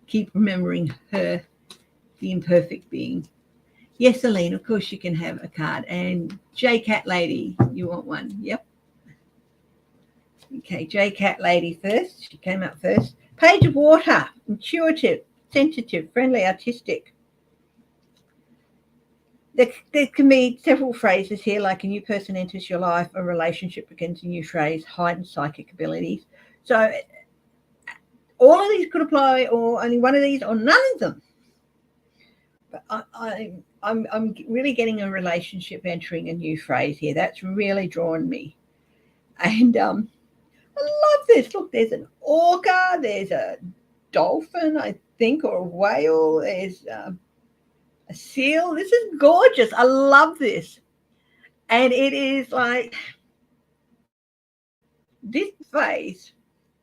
Keep remembering her, the imperfect being. Yes, Aline, of course you can have a card. And J Cat Lady, you want one? Yep. Okay, J Cat Lady first. She came up first. Page of Water, intuitive, sensitive, friendly, artistic. There can be several phrases here, like a new person enters your life, a relationship begins, a new phrase, heightened psychic abilities. So all of these could apply, or only one of these, or none of them. But I'm really getting a relationship entering a new phrase here. That's really drawn me. And I love this. Look, there's an orca, there's a dolphin, I think, or a whale, there's a seal. This is gorgeous. I love this. And it is like, this phase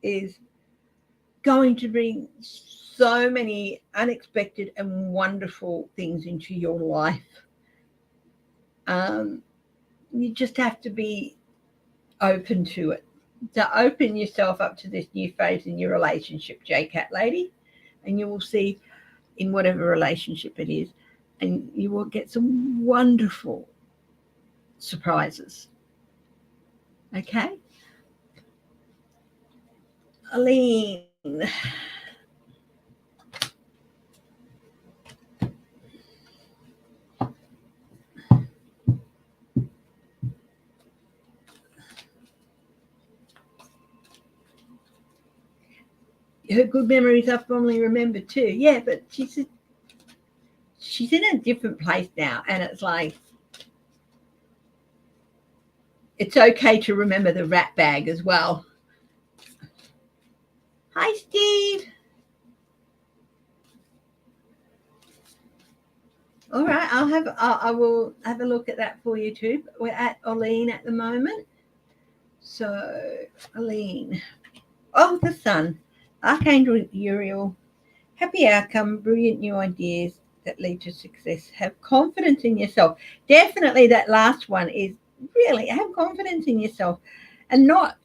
is going to bring so many unexpected and wonderful things into your life. You just have to be open to it. So open yourself up to this new phase in your relationship, J-Cat Lady, and you will see in whatever relationship it is, and you will get some wonderful surprises. Okay? Aline. her good memories are fondly remembered too. Yeah, but she's in a different place now, and it's like it's okay to remember the rat bag as well. Hi, Steve. All right, I will have a look at that for you too. We're at Oline at the moment. So, Oline. Oh, the sun. Archangel Uriel. Happy outcome, brilliant new ideas that lead to success. Have confidence in yourself. Definitely that last one is really have confidence in yourself, and not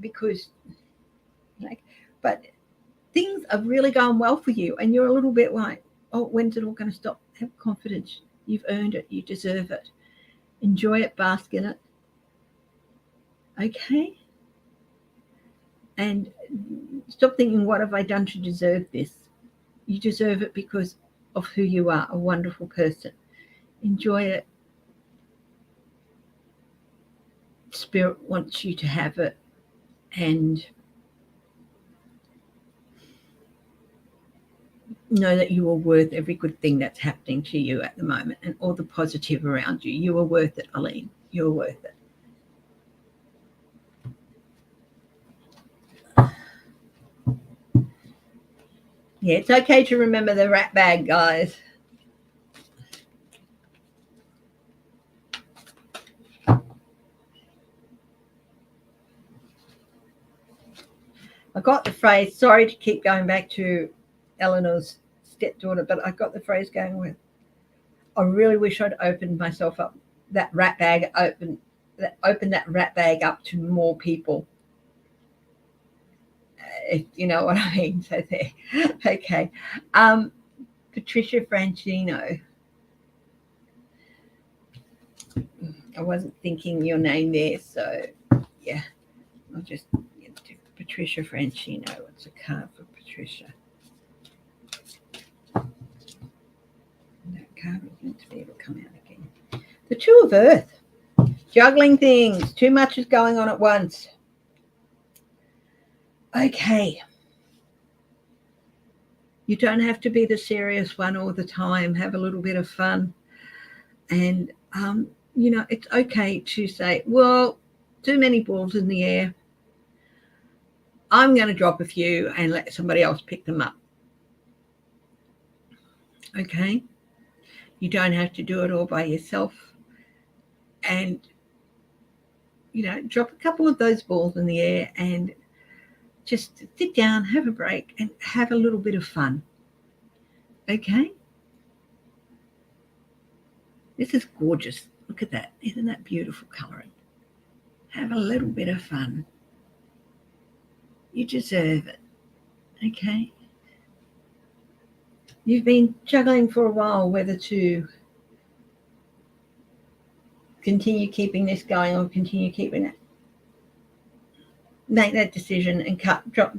because like, but things are really going well for you and you're a little bit like, oh, when's it all going to stop? Have confidence. You've earned it. You deserve it. Enjoy it. Bask in it. Okay? And stop thinking, what have I done to deserve this? You deserve it because of who you are, a wonderful person. Enjoy it. Spirit wants you to have it. And know that you are worth every good thing that's happening to you at the moment and all the positive around you. You are worth it, Aline. You're worth it. Yeah, it's okay to remember the rat bag, guys. I got the phrase, sorry to keep going back to Eleanor's stepdaughter, but I got the phrase going with, I really wish I'd opened myself up, that rat bag, open that rat bag up to more people. If you know what I mean. So there. Okay. Patricia Francino. I wasn't thinking your name there, so yeah. I'll just get to Patricia Francino. What's a card for Patricia? That card was meant to be able to come out again. The Two of Earth. Juggling things. Too much is going on at once. Okay. You don't have to be the serious one all the time. Have a little bit of fun. And, it's okay to say, well, too many balls in the air. I'm going to drop a few and let somebody else pick them up. Okay? You don't have to do it all by yourself. And, drop a couple of those balls in the air and just sit down, have a break, and have a little bit of fun. Okay? This is gorgeous. Look at that. Isn't that beautiful colouring? Have a little bit of fun. You deserve it. Okay? You've been juggling for a while whether to continue keeping this going or continue keeping it. Make that decision and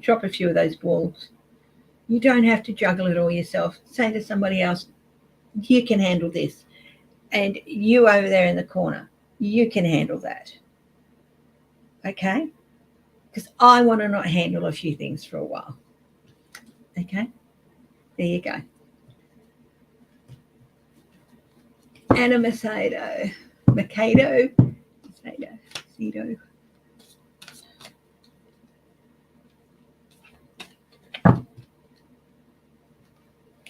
drop a few of those balls. You don't have to juggle it all yourself. Say to somebody else, you can handle this. And you over there in the corner, you can handle that. Okay? Because I want to not handle a few things for a while. Okay? There you go. Anna Macedo.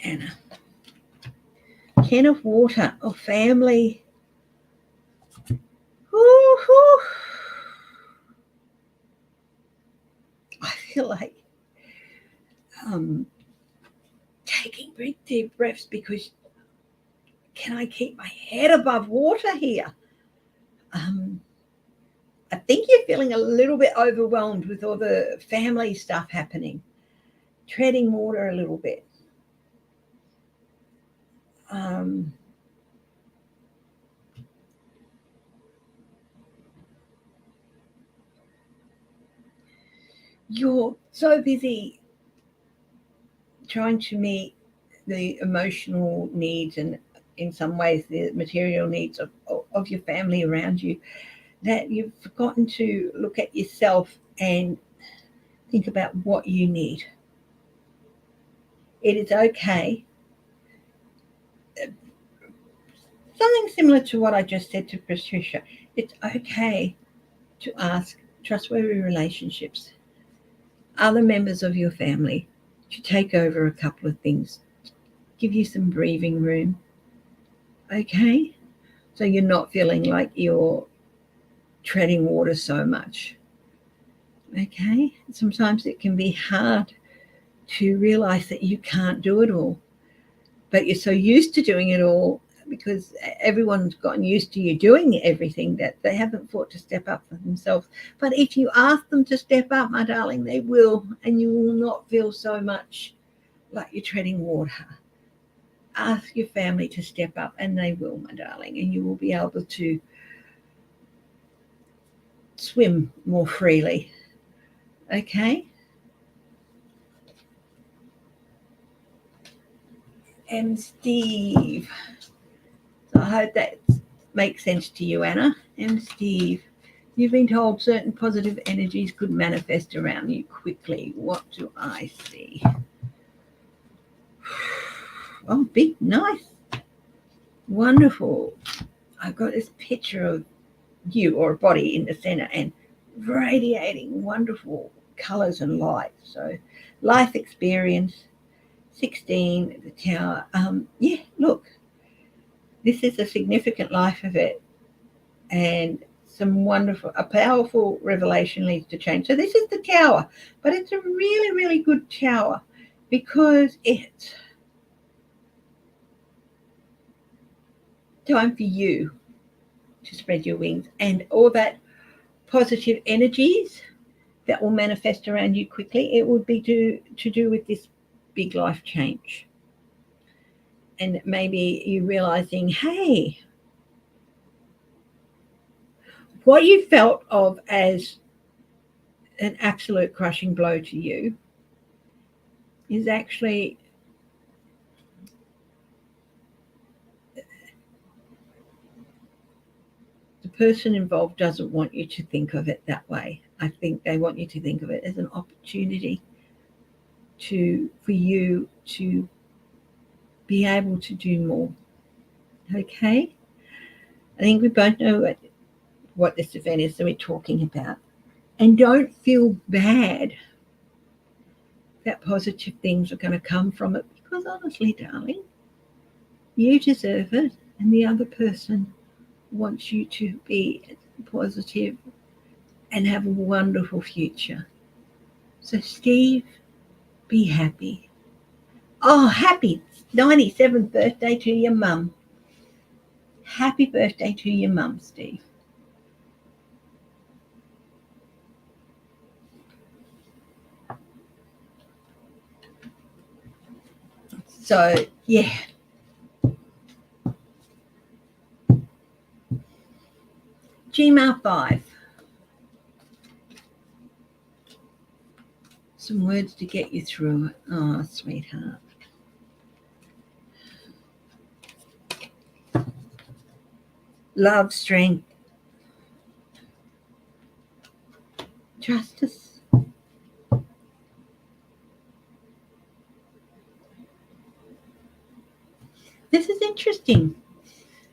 Anna. Ten of Water, or family. Woo-hoo. I feel like taking big deep breaths because can I keep my head above water here? I think you're feeling a little bit overwhelmed with all the family stuff happening. Treading water a little bit. You're so busy trying to meet the emotional needs and in some ways the material needs of your family around you that you've forgotten to look at yourself and think about what you need. It is okay. Something similar to what I just said to Patricia. It's okay to ask trustworthy relationships, other members of your family, to take over a couple of things, give you some breathing room. Okay? So you're not feeling like you're treading water so much. Okay? Sometimes it can be hard to realize that you can't do it all, but you're so used to doing it all because everyone's gotten used to you doing everything that they haven't thought to step up for themselves. But if you ask them to step up, my darling, they will, and you will not feel so much like you're treading water. Ask your family to step up, and they will, my darling, and you will be able to swim more freely. Okay? And Steve. So I hope that makes sense to you, Anna. And Steve, you've been told certain positive energies could manifest around you quickly. What do I see? Oh, big, nice, wonderful. I've got this picture of you or a body in the center and radiating wonderful colors and light. So life experience, 16, the tower. Yeah, look, this is a significant life event, and some wonderful, a powerful revelation leads to change. So this is the tower, but it's a really, really good tower because it's time for you to spread your wings, and all that positive energies that will manifest around you quickly, it would be to do with this big life change. And maybe you realizing, hey, what you felt of as an absolute crushing blow to you is actually the person involved doesn't want you to think of it that way. I think they want you to think of it as an opportunity for you to be able to do more. Okay? I think we both know what this event is that we're talking about. And don't feel bad that positive things are going to come from it, because honestly, darling, you deserve it, and the other person wants you to be positive and have a wonderful future. So, Steve, be happy. Oh, happy 97th birthday to your mum. Happy birthday to your mum, Steve. So, yeah. Gmail 5. Some words to get you through it. Oh, sweetheart. Love, strength, justice. This is interesting.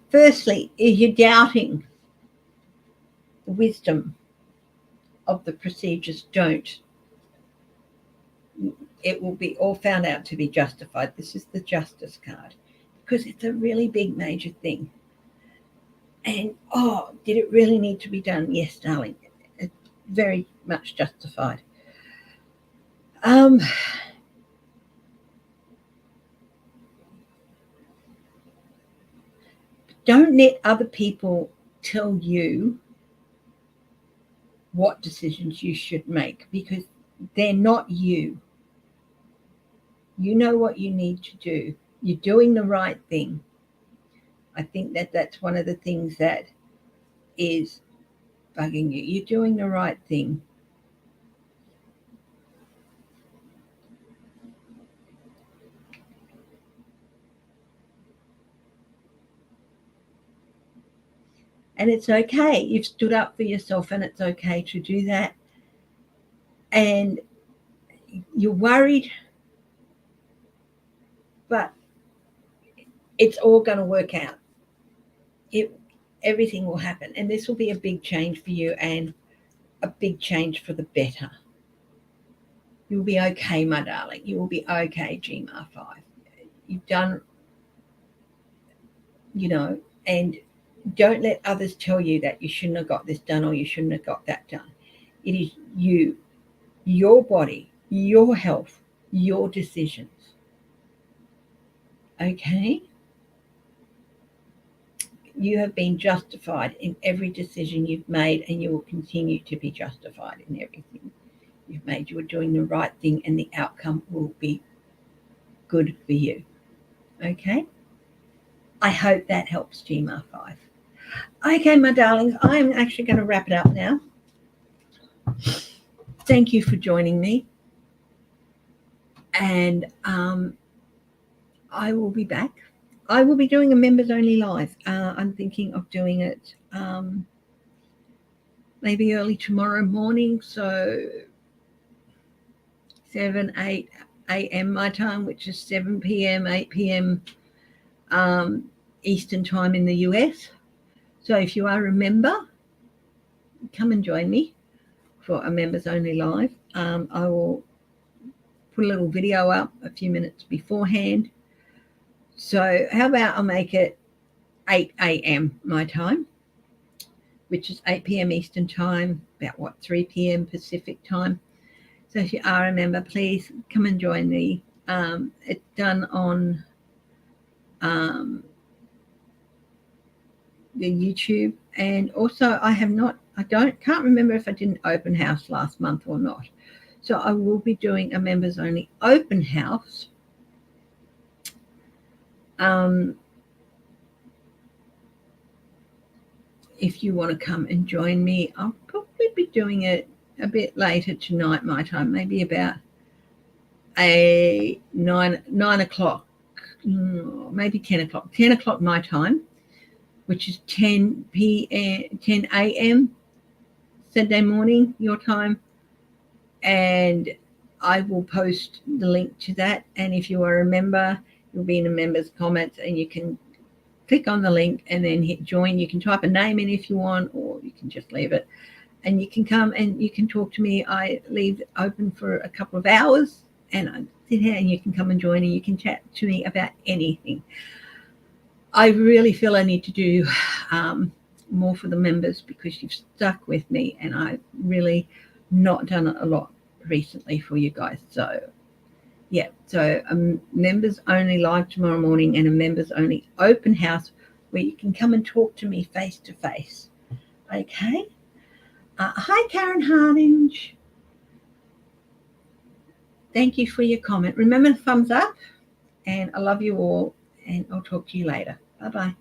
Firstly, if you're doubting the wisdom of the procedures, don't. It will be all found out to be justified. This is the justice card because it's a really big major thing. And did it really need to be done? Yes, darling. It's very much justified. Don't let other people tell you what decisions you should make, because they're not you. You know what you need to do. You're doing the right thing. I think that's one of the things that is bugging you. You're doing the right thing. And it's okay. You've stood up for yourself, and it's okay to do that. And you're worried but it's all going to work out. Everything will happen, and this will be a big change for you and a big change for the better. You'll be okay, my darling. You will be okay, GMR5. You've done, and don't let others tell you that you shouldn't have got this done or you shouldn't have got that done. It is you, your body, your health, your decisions. Okay? You have been justified in every decision you've made, and you will continue to be justified in everything you've made. You are doing the right thing, and the outcome will be good for you. Okay? I hope that helps, GMR5. Okay, my darlings, I'm actually going to wrap it up now. Thank you for joining me. And I will be back. I will be doing a members only live. I'm thinking of doing it maybe early tomorrow morning. So 7, 8 a.m. my time, which is 7 p.m., 8 p.m. Eastern time in the US. So if you are a member, come and join me for a members only live. I will put a little video up a few minutes beforehand. So how about I'll make it 8 a.m. my time, which is 8 p.m. Eastern time, about 3 p.m. Pacific time. So if you are a member, please come and join me. It's done on the YouTube, and also can't remember if I did an open house last month or not. So I will be doing a members only open house. If you want to come and join me, I'll probably be doing it a bit later tonight, my time, maybe about 9 o'clock, maybe 10 o'clock, 10 o'clock my time, which is 10 a.m. Saturday morning, your time. And I will post the link to that. And if you are a member, you'll be in the members' comments, and you can click on the link and then hit join. You can type a name in if you want, or you can just leave it. And you can come and you can talk to me. I leave open for a couple of hours, and I sit here and you can come and join, and you can chat to me about anything. I really feel I need to do more for the members, because you've stuck with me, and I've really not done it a lot recently for you guys. So yeah, so members only live tomorrow morning, and a members only open house where you can come and talk to me face to face. Okay. Hi, Karen Hardinge. Thank you for your comment. Remember, thumbs up, and I love you all, and I'll talk to you later. Bye-bye.